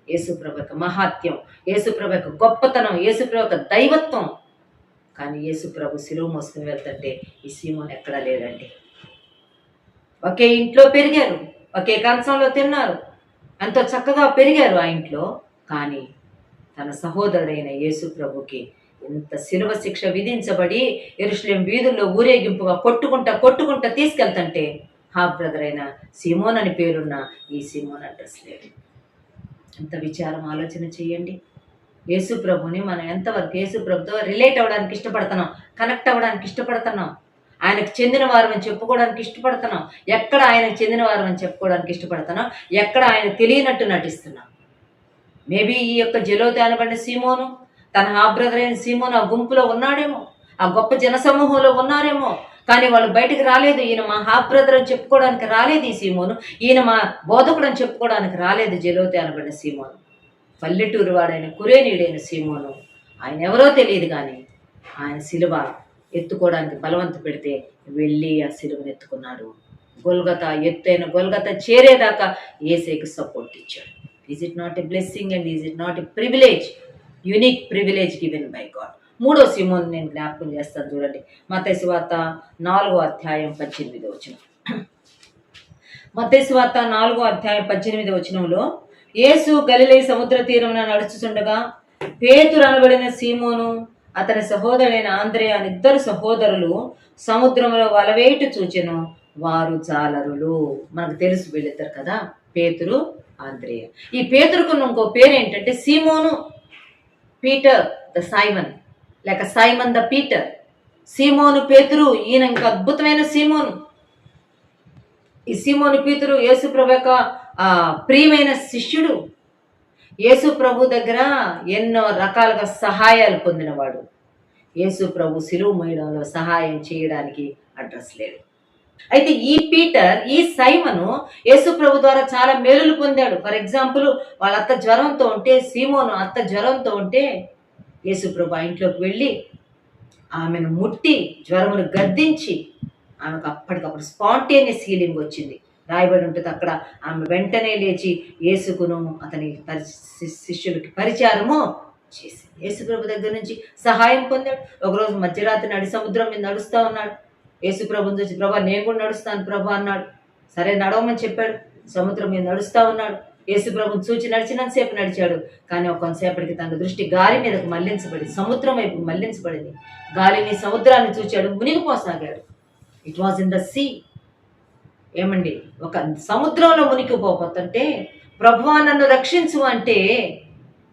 యేసుప్రభు యొక్క మహాత్యం, యేసుప్రభు యొక్క గొప్పతనం, యేసుప్రభు యొక్క దైవత్వం. కానీ యేసుప్రభు సిలువ మోసుకుని వెళ్తుంటే ఈ సీమోను ఎక్కడా లేడండి. ఒకే ఇంట్లో పెరిగారు, ఒకే కంచంలో తిన్నారు, ఎంతో చక్కగా పెరిగారు ఆ ఇంట్లో. కానీ తన సహోదరుడైన యేసుప్రభుకి ఇంత శిలువ శిక్ష విధించబడి యెరూషలేం వీధుల్లో ఊరేగింపుగా కొట్టుకుంటా తీసుకెళ్తుంటే హాఫ్ బ్రదర్ అయిన సీమోన్ అని పేరున్న ఈ సీమోన్ అడ్రస్ లేదు. ఎంత విచారం, ఆలోచన చేయండి. యేసు ప్రభుని మనం ఎంతవరకు యేసు ప్రభుతో రిలేట్ అవ్వడానికి ఇష్టపడుతున్నాం, కనెక్ట్ అవ్వడానికి ఇష్టపడుతున్నాం, ఆయనకు చెందిన వారు అని చెప్పుకోవడానికి ఇష్టపడుతున్నాం, ఎక్కడ ఆయనకు చెందిన వారు అని చెప్పుకోవడానికి ఇష్టపడుతున్నాం, ఎక్కడ ఆయన తెలియనట్టు నటిస్తున్నాం. మేబీ ఈ యొక్క జెలోతి అనబడిన సీమోను, తన హాఫ్ బ్రదర్ అయిన సీమోను ఆ గుంపులో ఉన్నాడేమో, ఆ గొప్ప జనసమూహంలో ఉన్నారేమో. కానీ వాళ్ళు బయటకు రాలేదు. ఈయన మా హాఫ్ బ్రదర్ అని చెప్పుకోవడానికి రాలేదు ఈ సీమోను, ఈయన మా బోధకుడు అని చెప్పుకోవడానికి రాలేదు జెలోతి అనబడిన సీమోను. పల్లెటూరు వాడైన కురేనీడైన సీమోను, ఆయన ఎవరో తెలియదు, కానీ ఆయన సిలువ ఎత్తుకోవడానికి బలవంత పెడితే వెళ్ళి ఆ సిలువను ఎత్తుకున్నాడు. గొల్గతా, ఎత్తైన గొల్గతా చేరేదాకా యేసయ్యకు సపోర్ట్ ఇచ్చాడు. Is it not a blessing and is it not a privilege, unique privilege given by God. 3వ సీమోను నేను జ్ఞాపకం చేస్తాను చూడండి. మత్తయి సువార్త 4వ అధ్యాయం 18వ వచనం. మత్తయి సువార్త 4వ అధ్యాయం 18వ వచనంలో, యేసు గలిలయ సముద్ర తీరమున నడుచుచుండగా పేతురు అనబడిన సీమోను, అతని సహోదరుడైన ఆంద్రెయ అని 2 సహోదరులు సముద్రంలో వలవేటు చూచెను, వారు జాలరులు. మనకు తెలుసు వీళ్ళిద్దరు కదా, పేతురు, ఆంద్రెయ. ఈ పేతురుకు ఇంకో పేరు ఏంటంటే సీమోను పీటర్ ద సైమన్, లేక సైమన్ ద పీటర్. సీమోను పేతురు, ఈయన ఇంకా అద్భుతమైన సీమోను. ఈ సీమోను పేతురు యేసు ప్రభు యొక్క ప్రియమైన శిష్యుడు. యేసు ప్రభు దగ్గర ఎన్నో రకాలుగా సహాయాలు పొందినవాడు. యేసు ప్రభు సిలువ మోయడంలో సహాయం చేయడానికి అడ్రస్ లేదు. అయితే ఈ పీటర్, ఈ సైమను యేసు ప్రభు ద్వారా చాలా మేలులు పొందాడు. ఫర్ ఎగ్జాంపుల్, వాళ్ళ అత్త జ్వరంతో ఉంటే, సీమోను అత్త జ్వరంతో ఉంటే యేసు ప్రభు ఆ ఇంట్లోకి వెళ్ళి ఆమెను ముట్టి జ్వరమును గద్దించి ఆమెకు అప్పటికప్పుడు స్పాంటేనియస్ హీలింగ్ వచ్చింది. రాయబడి ఉంటుంది అక్కడ. ఆమె వెంటనే లేచి యేసుకును అతని శిష్యులకి పరిచారము చేసింది. యేసు ప్రభు దగ్గర నుంచి సహాయం పొందాడు. ఒకరోజు మధ్యరాత్రి నడి సముద్రం మీద నడుస్తూ ఉన్నాడు. యేసు ప్రభుని చూసి, ప్రభా నేను కూడా నడుస్తాను ప్రభా అన్నాడు. సరే నడవమని చెప్పాడు. సముద్రం మీద నడుస్తూ ఉన్నాడు. యేసు ప్రభుని చూచి నడిచినంతసేపు నడిచాడు. కానీ కొంతసేపటికి తన దృష్టి గాలి మీదకు మళ్లించబడి సముద్రం వైపు మళ్లించబడింది. గాలిని, సముద్రాన్ని చూచాడు, మునిగిపోసాగాడు. It was in the sea. ఏమండి, ఒక సముద్రంలో మునిగిపోతుంటే ప్రభువా నన్ను రక్షించు అంటే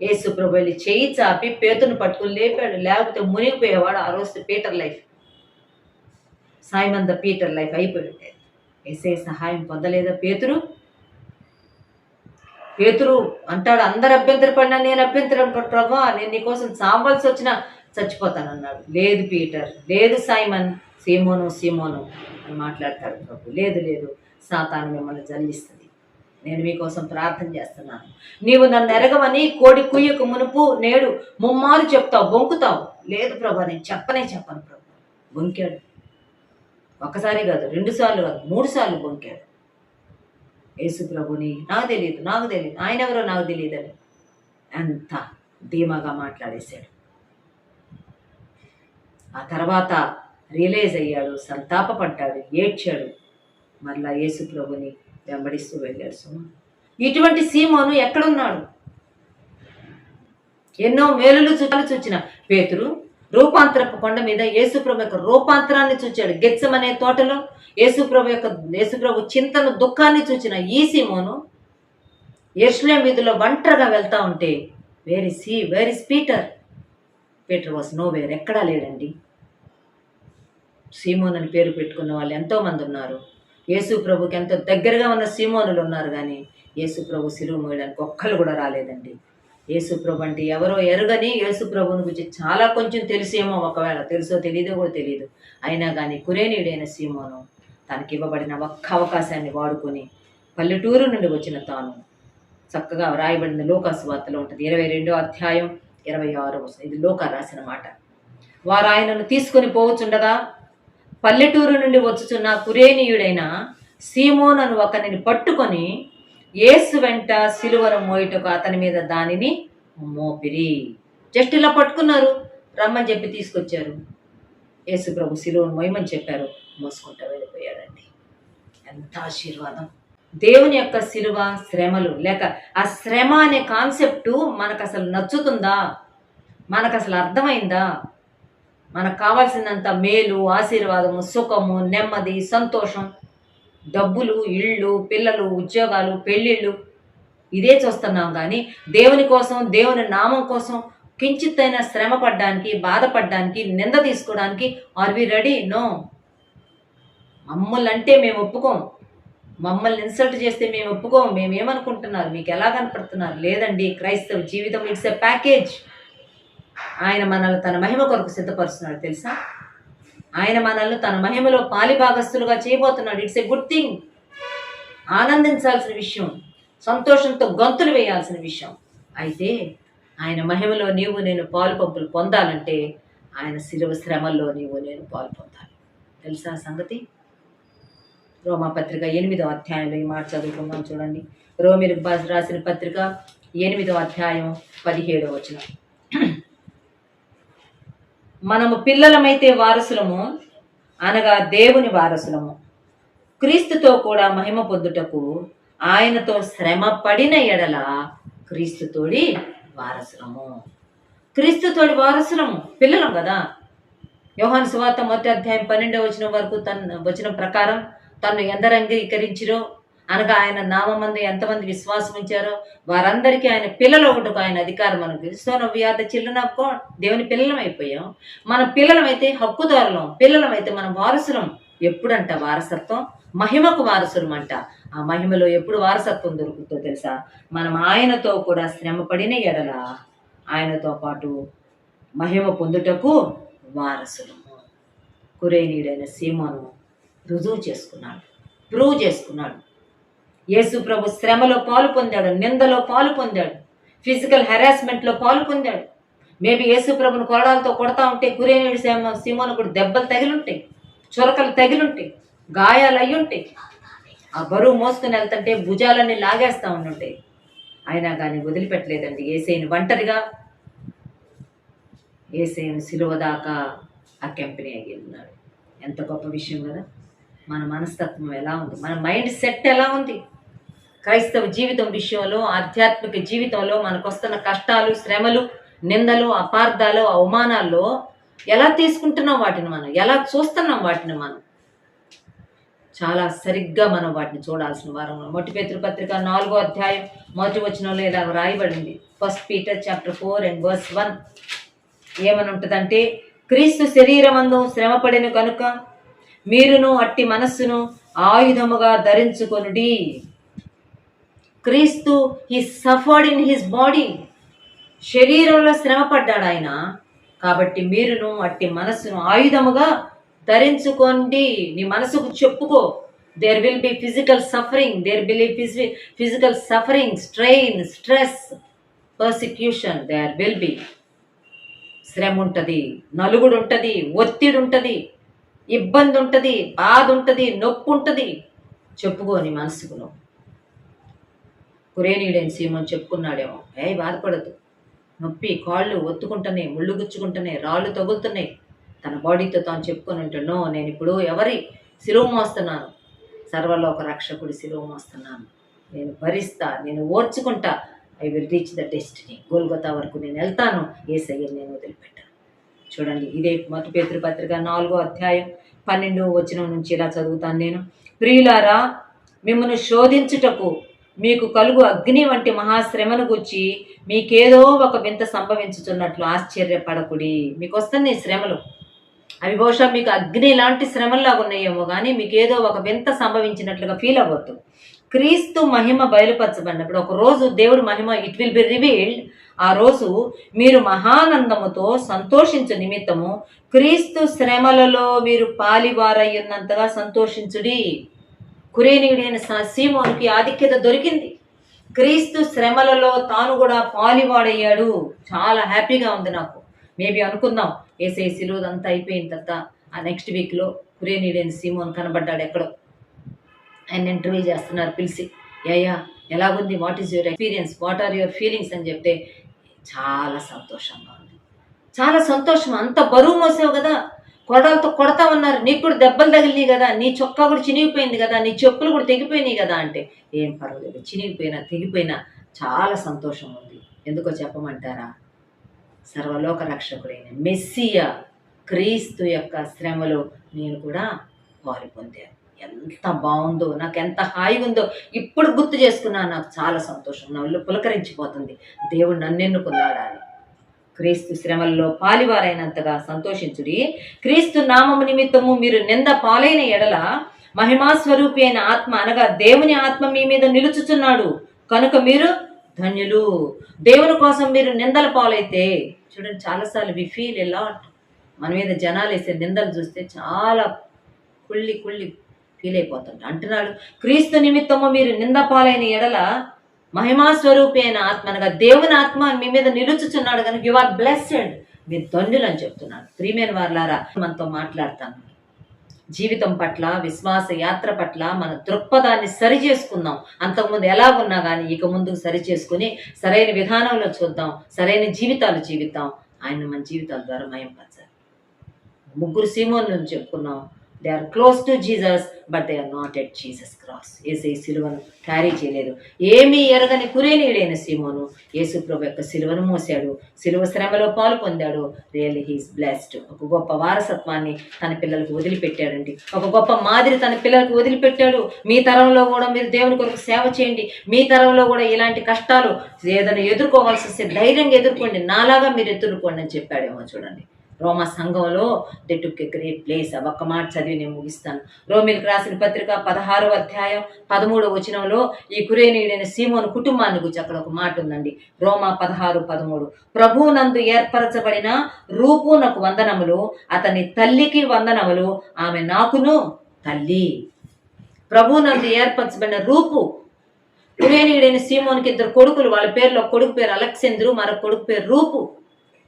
యేసు ప్రభు వెళ్ళి చేయి చాపి పేతును పట్టుకుని లేపాడు. లేకపోతే మునిగిపోయేవాడు. ఆ రోజు Peter life, Simon the Peter life అయిపోయింది. యేసే సహాయం పొందలేదా పేతురు? పేతురు అంటాడు, అందరు అభ్యంతరపడినా నేను అభ్యంతరం ప్రభువా, నేను నీకోసం చావాల్సి వచ్చినా చచ్చిపోతానన్నాడు. లేదు పీటర్, లేదు సైమన్, సీమోను అని మాట్లాడతాడు ప్రభు. లేదు లేదు, సాతాను మిమ్మల్ని జల్లిస్తుంది. నేను మీకోసం ప్రార్థన చేస్తున్నాను. నీవు నన్ను ఎరగవని కోడి కుయ్యకు మునుపు నేడు ముమ్మారు చెప్తావు, బొంకుతావు. లేదు ప్రభా, నేను చెప్పను ప్రభు. బొంకాడు. ఒకసారి కాదు, 2 సార్లు కాదు, 3 సార్లు బొంకాడు. యేసు ప్రభుని నాకు తెలియదు, ఆయన ఎవరో నాకు తెలియదని అంత ధీమాగా మాట్లాడేశాడు. ఆ తర్వాత రియలైజ్ అయ్యాడు, సంతాపపడ్డాడు, ఏడ్చాడు. మరలా యేసు ప్రభుని వెంబడిస్తూ వెళ్ళాడు. ఇటువంటి సీమోను ఎక్కడున్నాడు? ఎన్నో మేలులు చూచిన పేతురు రూపాంతరపు కొండ మీద యేసుప్రభు యొక్క రూపాంతరాన్ని చూచాడు. గెత్సెమనే తోటలో యేసుప్రభు చింతను, దుఃఖాన్ని చూచిన ఈ సీమోను యెరూషలేము వీధిలో ఒంటరిగా వెళ్తా ఉంటే where is Peter? Peter was nowhere, ఎక్కడా లేడండి. సీమోన్ అని పేరు పెట్టుకున్న వాళ్ళు ఎంతోమంది ఉన్నారు. యేసు ప్రభుకి ఎంతో దగ్గరగా ఉన్న సీమోనులు ఉన్నారు, కానీ యేసు ప్రభు సిలువ మోయడానికి ఒక్కళ్ళు కూడా రాలేదండి. యేసు ప్రభు అంటే ఎవరో ఎరుగని యేసు ప్రభుని గురించి చాలా కొంచెం తెలిసేమో, ఒకవేళ తెలుసో తెలియదో కూడా తెలియదు. అయినా కానీ కురేనీయుడైన సీమోను తనకి ఇవ్వబడిన ఒక్క అవకాశాన్ని వాడుకొని పల్లెటూరు నుండి వచ్చిన తాను చక్కగా వ్రాయబడిన లూకాసు వార్తలో ఉంటుంది, 22వ అధ్యాయం 26వ వచనం. ఇది లూకా రాసిన మాట. వారు ఆయనను తీసుకొని పోవచ్చుండగా పల్లెటూరు నుండి వచ్చుచున్న కురేనీయుడైన సీమోనను ఒకరిని పట్టుకొని యేసు వెంట సిలువను మోయుటకు అతని మీద దానిని మోపిరి. జస్ట్ ఇలా పట్టుకున్నారు, రమ్మని చెప్పి తీసుకొచ్చారు. యేసు ప్రభు సిలువను మోయమని చెప్పారు, మోసుకుంటూ వెళ్ళిపోయాడండి. ఎంత ఆశీర్వాదం! దేవుని యొక్క సిలువ, శ్రమలు, లేక ఆ శ్రమ అనే కాన్సెప్టు మనకు అసలు నచ్చుతుందా? మనకు అసలు అర్థమైందా? మనకు కావాల్సినంత మేలు, ఆశీర్వాదము, సుఖము, నెమ్మది, సంతోషం, డబ్బులు, ఇళ్ళు, పిల్లలు, ఉద్యోగాలు, పెళ్ళిళ్ళు ఇదే చూస్తున్నాం. కానీ దేవుని కోసం, దేవుని నామం కోసం కించిత్తైనా శ్రమ పడ్డానికి, బాధపడడానికి, నింద తీసుకోవడానికి ఆర్ వి రెడీ? నో. మమ్మల్ని అంటే మేము ఒప్పుకోం, మమ్మల్ని ఇన్సల్ట్ చేస్తే మేము ఒప్పుకోం. మేమేమనుకుంటున్నారు, మీకు ఎలా కనపడుతున్నారు? లేదండి, క్రైస్తవ జీవితం ఇట్స్ ఎ ప్యాకేజ్. ఆయన మనల్ని తన మహిమ కొరకు సిద్ధపరుస్తున్నాడు, తెలుసా? ఆయన మనల్ని తన మహిమలో పాలిభాగస్తులుగా చేయబోతున్నాడు. It's a good thing. ఆనందించాల్సిన విషయం, సంతోషంతో గంతులు వేయాల్సిన విషయం. అయితే ఆయన మహిమలో నీవు నేను పాలు పంపులు పొందాలంటే ఆయన శిలువ శ్రమల్లో నీవు నేను పాలు పొందాలి. తెలుసా సంగతి? రోమాపత్రిక 8వ అధ్యాయంలో ఈ మాట చదువుకుందాం, చూడండి. రోమీయులకు రాసిన పత్రిక 8వ అధ్యాయం 17వ వచనం. మనము పిల్లలమైతే వారసులము, అనగా దేవుని వారసులము, క్రీస్తుతో కూడా మహిమ పొందుటకు ఆయనతో శ్రమ పడిన ఎడల క్రీస్తుతోడి వారసులము. క్రీస్తుతోడి వారసులము, పిల్లలం కదా. యోహాను సువార్త 1వ అధ్యాయం 12వ వచనం వరకు వచనం ప్రకారం తను ఎందరు అంగీకరించిరో, అనగా ఆయన నామందు ఎంతమంది విశ్వాసం ఉంచారో వారందరికీ ఆయన పిల్లలు ఒకటికి ఆయన అధికారం మనకు. So we are the children of God. దేవుని పిల్లలం అయిపోయాం. మన పిల్లలమైతే హక్కుదారులం, పిల్లలమైతే మనం వారసులం. ఎప్పుడంట వారసత్వం? మహిమకు వారసులం అంట. ఆ మహిమలో ఎప్పుడు వారసత్వం దొరుకుతుందో తెలుసా? మనం ఆయనతో కూడా శ్రమ పడిన ఎడల ఆయనతో పాటు మహిమ పొందుటకు వారసులము. కురేనీయుడైన సీమోను రుజువు చేసుకున్నాడు, ప్రూవ్ చేసుకున్నాడు. యేసు ప్రభు శ్రమలో పాలు పొందాడు, నిందలో పాలు పొందాడు, ఫిజికల్ హెరాస్మెంట్లో పాలు పొందాడు. మేబీ యేసు ప్రభుని కొరడాలతో కొడతా ఉంటే కురేనీయుడు సీమోను కూడా దెబ్బలు తగిలుంటాయి, చురకలు తగిలుంటాయి, గాయాలు అయ్యుంటాయి. ఆ బరువు మోసుకుని వెళ్తుంటే భుజాలన్నీ లాగేస్తూ ఉండుంటాయి. అయినా కానీ వదిలిపెట్టలేదండి యేసయ్యను. ఒంటరిగా యేసయ్యను సిలువ దాకా ఆ కంపెనీ అయ్యి ఉన్నాడు. ఎంత గొప్ప విషయం కదా! మన మనస్తత్వం ఎలా ఉంది, మన మైండ్ సెట్ ఎలా ఉంది? క్రైస్తవ జీవితం విషయంలో, ఆధ్యాత్మిక జీవితంలో మనకు వస్తున్న కష్టాలు, శ్రమలు, నిందలు, అపార్థాలు, అవమానాల్లో ఎలా తీసుకుంటున్నాం వాటిని మనం, ఎలా చూస్తున్నాం వాటిని మనం? చాలా సరిగ్గా మనం వాటిని చూడాల్సిన వారం. మొదటి పేతురు పత్రిక 4వ అధ్యాయం 1వ వచనంలో ఇలా రాయబడింది. 1 Peter chapter 4 and verse 1 ఏమని ఉంటుందంటే, క్రీస్తు శరీరమందు శ్రమపడిన కనుక మీరును అట్టి మనస్సును ఆయుధముగా ధరించుకొనుడి. క్రీస్తు he suffered in his body, శరీరంలో శ్రమపడ్డాడు ఆయన. కాబట్టి మీరును అట్టి మనస్సును ఆయుధముగా ధరించుకోండి. నీ మనసుకు చెప్పుకో, there will be physical suffering, there will be physical suffering, strain, stress, persecution, there will be. శ్రమ ఉంటుంది, నలుగుడు ఉంటుంది, ఒత్తిడి ఉంటుంది, ఇబ్బంది ఉంటుంది, బాధ ఉంటుంది, నొప్పి ఉంటుంది. చెప్పుకో నీ మనసుకు నువ్వు. కురేనీయుడైన సీమోను చెప్పుకున్నాడేమో, బాధపడద్దు, నొప్పి, కాళ్ళు ఒత్తుకుంటున్నాయి, ముళ్ళు గుచ్చుకుంటున్నాయి, రాళ్ళు తగులుతున్నాయి. తన బాడీతో తాను చెప్పుకొని ఉంటాడు, నేను ఇప్పుడు ఎవరి శిలువ మోస్తున్నాను? సర్వలోక రక్షకుడి శిలువ మోస్తున్నాను. నేను భరిస్తా, నేను ఓర్చుకుంటా. I will reach the destiny. Golgotha వరకు నేను వెళ్తాను, యేసయ్యను నేను వదిలిపెట్టాను. చూడండి, ఇదే మొదటి పేతురు పత్రిక 4వ అధ్యాయం 12వ వచనం నుంచి ఇలా చదువుతాను నేను. ప్రియులారా, మిమ్మల్ని శోధించుటకు మీకు కలుగు అగ్ని వంటి మహాశ్రమను గుచ్చి మీకేదో ఒక వింత సంభవించుతున్నట్లు ఆశ్చర్యపడకుడి. మీకు వస్తున్నాయి శ్రమలు, అవి బహుశా మీకు అగ్ని లాంటి శ్రమల్లాగా ఉన్నాయేమో, కానీ మీకు ఏదో ఒక వింత సంభవించినట్లుగా ఫీల్ అవ్వద్దు. క్రీస్తు మహిమ బయలుపరచబడినప్పుడు, ఒక రోజు దేవుడు మహిమ ఇట్ విల్ బి రివీల్డ్. ఆ రోజు మీరు మహానందముతో సంతోషించు నిమిత్తము క్రీస్తు శ్రమలలో మీరు పాలివారయ్యున్నంతగా సంతోషించుడి. కురేనీయుడైన సీమోనుకి ఆధిక్యత దొరికింది. క్రీస్తు శ్రమలలో తాను కూడా పాలివాడయ్యాడు. చాలా హ్యాపీగా ఉంది నాకు. మేబీ అనుకుందాం, ఏసై సిలువ అంతా అయిపోయిన తర్వాత ఆ నెక్స్ట్ వీక్లో కురేనీయుడైన సీమోన్ కనబడ్డాడు ఎక్కడో. ఆయన ఇంటర్వ్యూ చేస్తున్నారు పిలిచి, యా ఎలాగుంది, what is your experience, what are your feelings అని చెప్తే చాలా సంతోషంగా ఉంది. చాలా సంతోషం. అంత బరువు మోసావు కదా, కొడలతో కొడతా ఉన్నారు, నీకు కూడా దెబ్బలు తగిలినాయి కదా, నీ చొక్కా కూడా చినిగిపోయింది కదా, నీ చెప్పులు కూడా తెగిపోయినాయి కదా అంటే, ఏం పర్వాలేదు, చినిగిపోయినా తెగిపోయినా చాలా సంతోషం ఉంది. ఎందుకో చెప్పమంటారా? సర్వలోక రక్షకుడైన మెస్సియా క్రీస్తు యొక్క శ్రమలో నేను కూడా పాలు పొందాను. ఎంత బాగుందో, నాకు ఎంత హాయిగా ఉందో ఇప్పుడు గుర్తు చేసుకున్నా నాకు చాలా సంతోషం. నా ఒళ్ళు పులకరించిపోతుంది, దేవుడు నన్ను ఎన్నుకున్నాడా అని. క్రీస్తు శ్రమల్లో పాలివారైనంతగా సంతోషించుడి. క్రీస్తు నామము నిమిత్తము మీరు నింద పాలైన ఎడల మహిమాస్వరూపి అయిన ఆత్మ అనగా దేవుని ఆత్మ మీ మీద నిలుచుచున్నాడు కనుక మీరు ధన్యులు. దేవుని కోసం మీరు నిందల పాలైతే, చూడండి చాలాసార్లు వి ఫీల్ ఎ లాట్. మన మీద జనాలు వేసే నిందలు చూస్తే చాలా కుళ్ళి ఫీల్ అయిపోతుంటాడు. అంటున్నాడు, క్రీస్తు నిమిత్తము మీరు నింద పాలైన ఎడల మహిమాస్వరూపి అయిన ఆత్మ అనగా దేవుని ఆత్మ మీ మీద నిలుచుచున్నాడు కనుక యు ఆర్ బ్లెస్డ్, మీరు ధన్యులు అని చెప్తున్నాడు. ప్రియమైన వారలారా, మనతో మాట్లాడతాను. జీవితం పట్ల, విశ్వాస యాత్ర పట్ల మన దృక్పథాన్ని సరి చేసుకుందాం. అంతకుముందు ఎలాగున్నా కానీ ఇక ముందుకు సరి చేసుకుని సరైన విధానంలో చూద్దాం, సరైన జీవితాలు జీవిద్దాం. ఆయన మన జీవితాల ద్వారా మయంపరచాలి. ముగ్గురు సీమోన్లను చెప్పుకున్నాం. They are close to Jesus but they are not at Jesus cross. యేసయ్య సిలువను క్యారీ చేయలేదు. ఏమీ ఎరగని కురేనీయుడైన సీమోను యేసు ప్రభు యొక్క సిలువను మోసాడు, సిలువ శ్రమలో పాలు పొందాడు. Really he's blessed. ఒక గొప్ప వారసత్వాన్ని తన పిల్లలకు వదిలిపెట్టాడండి. ఒక గొప్ప మాదిరి తన పిల్లలకు వదిలిపెట్టాడు. మీ తరంలో కూడా మీరు దేవుని కొరకు సేవ చేయండి. మీ తరంలో కూడా ఇలాంటి కష్టాలు ఏదైనా ఎదుర్కోవాల్సి వస్తే ధైర్యంగా ఎదుర్కోండి, నాలాగా మీరు ఎదుర్కోండి అని చెప్పాడేమో. చూడండి, రోమా సంఘంలో they took a great place. ఒక్క మాట చదివి నేను ముగిస్తాను. రోమీలకు రాసిన పత్రిక 16వ అధ్యాయం 13వ వచనంలో ఈ కురేనీయుడైన సీమోను కుటుంబాన్ని గురించి అక్కడ ఒక మాట ఉందండి. రోమా 16:13 ప్రభువునందు ఏర్పరచబడిన రూపునకు వందనములు, అతని తల్లికి వందనములు, ఆమె నాకును తల్లి. ప్రభువునందు ఏర్పరచబడిన రూపు. కురేనీయుడైన సీమోనికి 2 కొడుకులు. వాళ్ళ పేర్లో ఒక కొడుకు పేరు అలెగ్జాండరు, మరొక కొడుకు పేరు రూపు.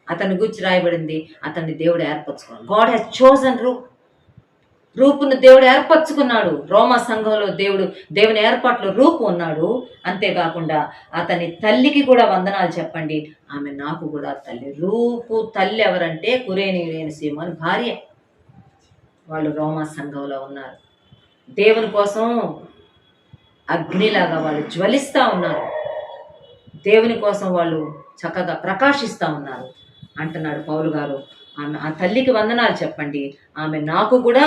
అతని గురించి రాయబడింది, అతన్ని దేవుడు ఏర్పరచుకున్నాడు. గాడ్ హ్యాస్ చోజన్ రూపును దేవుడు ఏర్పరచుకున్నాడు. రోమా సంఘంలో దేవుని ఏర్పాట్లో రూపు ఉన్నాడు. అంతేకాకుండా అతని తల్లికి కూడా వందనాలు చెప్పండి, ఆమె నాకు కూడా తల్లి. రూపు తల్లి ఎవరంటే కురేనీయుడైన సీమోను భార్య. వాళ్ళు రోమా సంఘంలో ఉన్నారు. దేవుని కోసం అగ్నిలాగా వాళ్ళు జ్వలిస్తూ ఉన్నారు. దేవుని కోసం వాళ్ళు చక్కగా ప్రకాశిస్తూ ఉన్నారు. అంటున్నాడు పౌలు గారు, ఆమె ఆ తల్లికి వందనాలు చెప్పండి, ఆమె నాకు కూడా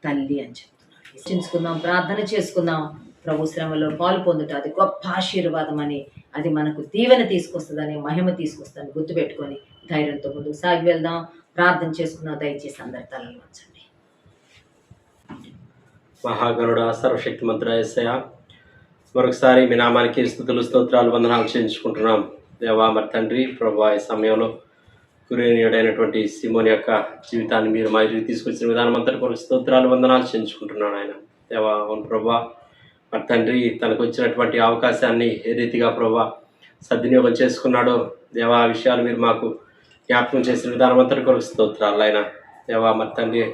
తల్లి అని చెప్తున్నాడు. చించుకుందాం, ప్రార్థన చేసుకుందాం. ప్రభు శ్రమలో పాలు పొందుట అది గొప్ప ఆశీర్వాదం అని, అది మనకు దీవెన తీసుకొస్తుందని, మహిమ తీసుకొస్తుందని గుర్తుపెట్టుకొని ధైర్యంతో ముందుకు సాగి వెళ్దాం. ప్రార్థన చేసుకుందాం. దయచేసి అందరి తలలు వంచండి. మహాగరుడ సర్వశక్తిమంతుడ యేసయ్య, మరొకసారి మీ నామానికి స్తుతులు స్తోత్రాలు వందనాలు చేయించుకుంటున్నాం. దేవా మరి తండ్రి ప్రభువా, ఈ సమయంలో కురేనియుడైనటువంటి సిమోన్ యొక్క జీవితాన్ని మీరు మా ఇరుగు తీసుకొచ్చిన విధానం అంతటి కొరకు స్తోత్రాలు వందనాలు చేయించుకుంటున్నాను ఆయన. దేవా అవును ప్రభువా, మరి తండ్రి తనకు వచ్చినటువంటి అవకాశాన్ని ఏ రీతిగా ప్రభువా సద్వినియోగం చేసుకున్నాడో దేవా, ఆ విషయాలు మీరు మాకు జ్ఞాపకం చేసిన విధానం అంతటి కొరకు స్తోత్రాలు ఆయన. దేవా మరి తండ్రి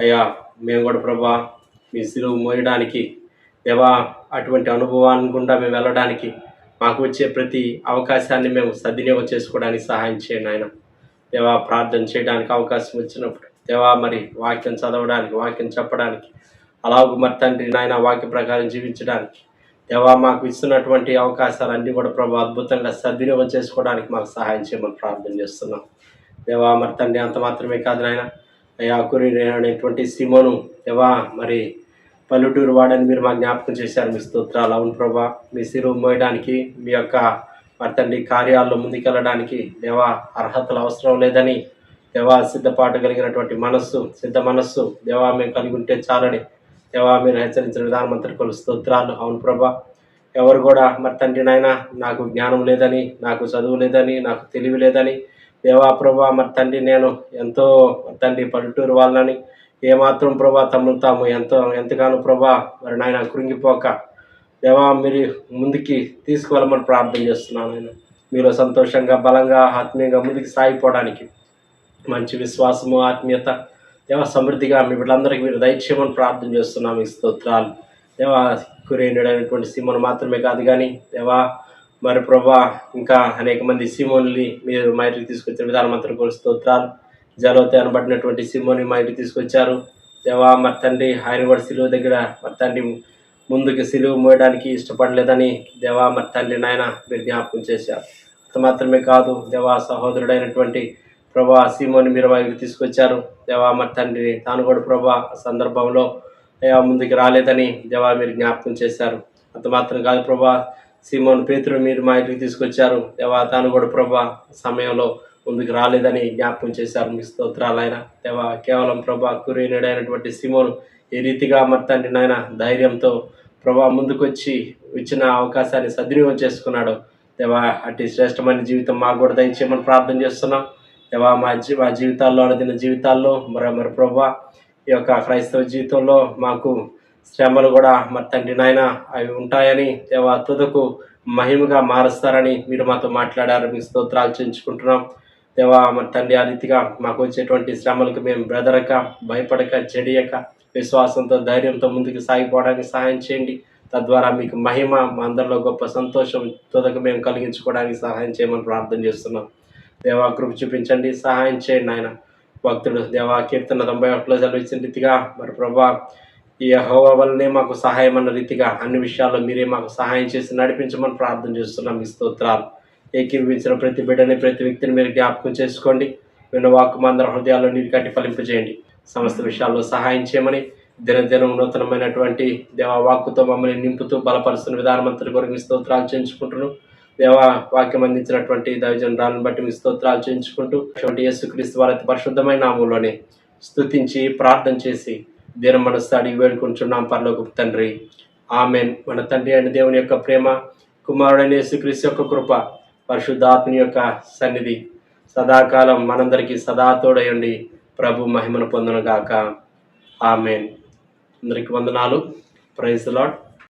అయ్యా, మేము కూడా ప్రభువా మీ సిలువ మోయడానికి దేవా అటువంటి అనుభవాన్ని గుండా మేము వెళ్ళడానికి మాకు వచ్చే ప్రతి అవకాశాన్ని మేము సద్వినియోగం చేసుకోవడానికి సహాయం చేయండి ఆయన. దేవా ప్రార్థన చేయడానికి అవకాశం వచ్చినప్పుడు దేవా మరి వాక్యం చదవడానికి, వాక్యం చెప్పడానికి, అలాగే మరి తండ్రి నాయన వాక్య ప్రకారం జీవించడానికి దేవా మాకు ఇస్తున్నటువంటి అవకాశాలన్నీ కూడా ప్రభు అద్భుతంగా సద్వినియోగం చేసుకోవడానికి మాకు సహాయం చేయమని ప్రార్థన చేస్తున్నాం. దేవా మరి తండ్రి అంత మాత్రమే కాదు నాయన, అయ్యా కురేనేటువంటి సిమోను దేవా మరి పల్లెటూరు వాడని మీరు మాకు జ్ఞాపకం చేశారు. మీ స్తోత్రాలు. అవును ప్రభా, మీ సిలువ మోయడానికి మీ యొక్క మరి తండ్రి కార్యాల్లో ముందుకెళ్ళడానికి దేవా అర్హతలు అవసరం లేదని దేవా సిద్ధపాటు కలిగినటువంటి మనస్సు, సిద్ధ మనస్సు దేవా మేము కలిగి ఉంటే చాలని దేవా మీరు హెచ్చరించిన విధానం అంతటి కొలు స్తోత్రాలు. అవును ప్రభా, ఎవరు కూడా మరి తండ్రి నాయన నాకు జ్ఞానం లేదని, నాకు చదువు లేదని, నాకు తెలివి లేదని దేవా ప్రభా మరి తండ్రి నేను ఎంతో తండ్రి పల్లెటూరు వాళ్ళని ఏమాత్రం ప్రభా తమను తాము ఎంతగానో ప్రభా మరి నాయన కృంగిపోక దేవా మీరు ముందుకి తీసుకువెళ్ళమని ప్రార్థన చేస్తున్నాను ఆయన. మీలో సంతోషంగా, బలంగా, ఆత్మీయంగా ముందుకు సాగిపోవడానికి మంచి విశ్వాసము, ఆత్మీయత దేవా సమృద్ధిగా మీ బిడ్డలందరికీ మీరు దయచేయమని ప్రార్థన చేస్తున్నాం. ఈ స్తోత్రాలు. దేవా కురేనుడైనటువంటి సిమోను మాత్రమే కాదు కానీ దేవా మరి ప్రభా ఇంకా అనేక మంది సిమోనుని మీరు మా ఇంటికి తీసుకొచ్చిన విధానం అంతా కూడా స్తోత్రాలు. జలోతే అనబడినటువంటి సిమోని మా ఇంటికి తీసుకొచ్చారు దేవా మరి తండ్రి. ఆయన కూడా సిలువ దగ్గర మరి తండ్రి ముందుకు సిలువ మోయడానికి ఇష్టపడలేదని దేవా మరి తండ్రి నాయన మీరు జ్ఞాపకం చేశారు. అంత మాత్రమే కాదు దేవా సహోదరుడైనటువంటి ప్రభా సిమోని మీరు వారికి తీసుకొచ్చారు దేవా మరి తండ్రి. తాను కూడా ప్రభా సందర్భంలో దేవా ముందుకు రాలేదని దేవా మీరు జ్ఞాపకం చేశారు. అంత మాత్రం కాదు ప్రభా సిమోన్ పేతురు మీరు మా ఇంటికి తీసుకొచ్చారు దేవా. తాను కూడా ప్రభా సమయంలో ముందుకు రాలేదని జ్ఞాపకం చేశారు. మీ స్తోత్రాలైన దేవా. కేవలం ప్రభా కురేనుడైనటువంటి సిమోను ఏ రీతిగా మరి తండ్రి నాయన ధైర్యంతో ప్రభా ముందుకొచ్చి ఇచ్చిన అవకాశాన్ని సద్వినియోగం చేసుకున్నాడు దేవా. అట్టి శ్రేష్టమైన జీవితం మాకు కూడా దయచేయమని ప్రార్థన చేస్తున్నాం దేవా. మా జీవితాల్లో అనుదిన జీవితాల్లో మరి ప్రభా ఈ యొక్క క్రైస్తవ జీవితంలో మాకు శ్రమలు కూడా మరి తండ్రి నాయన అవి ఉంటాయని దేవా తుదకు మహిమగా మారుస్తారని మీరు మాతో మాట్లాడారు. మీ స్తోత్రాలు చేయించుకుంటున్నాం దేవా. మరి తండ్రి ఆ రీతిగా మాకు వచ్చేటువంటి శ్రమలకు మేము బ్రదరక, భయపడక, చెడియక విశ్వాసంతో, ధైర్యంతో ముందుకు సాగిపోవడానికి సహాయం చేయండి. తద్వారా మీకు మహిమ, మా అందరిలో గొప్ప సంతోషం తుదకు మేము కలిగించుకోవడానికి సహాయం చేయమని ప్రార్థన చేస్తున్నాం దేవా. కృప చూపించండి, సహాయం చేయండి ఆయన. భక్తుడు దేవా కీర్తన 91లో చదివించిన రీతిగా మరి ప్రభా ఈ యెహోవా వల్లనే మాకు సహాయం అన్న రీతిగా అన్ని విషయాల్లో మీరే మాకు సహాయం చేసి నడిపించమని ప్రార్థన చేస్తున్నాం. మీ స్తోత్రాలు. ఏకీభవించిన ప్రతి బిడ్డని, ప్రతి వ్యక్తిని మీరు జ్ఞాపకం చేసుకోండి. విన్న వాక్కు అందరి హృదయాల్లో నీరు కట్టి ఫలింపజేయండి. సమస్త విషయాల్లో సహాయం చేయమని దినదినం నూతనమైనటువంటి దేవా వాక్కుతో మమ్మల్ని నింపుతూ బలపరుస్తున్న విధానం అంతటి కొరకు మీ స్తోత్రాలు చేయించుకుంటున్నాం దేవా. వాక్యం అందించినటువంటి దైవజనురాలను బట్టి మీ స్తోత్రాలు చేయించుకుంటూ యేసుక్రీస్తు వారి పరిశుద్ధమైన నామములోనే స్తుతించి ప్రార్థన చేసి దీన మనస్సు అడిగి వేడుకుంటున్నాం పరలోకపు తండ్రి. ఆమెన్. మన తండ్రి అయిన దేవుని యొక్క ప్రేమ, కుమారుడైన యేసుక్రీస్తు యొక్క కృప, పరిశుద్ధాత్మని యొక్క సన్నిధి సదాకాలం మనందరికీ సదా తోడయుండి ప్రభు మహిమను పొందునుగాక. ఆమెన్. అందరికీ వందనాలు. Praise the lord.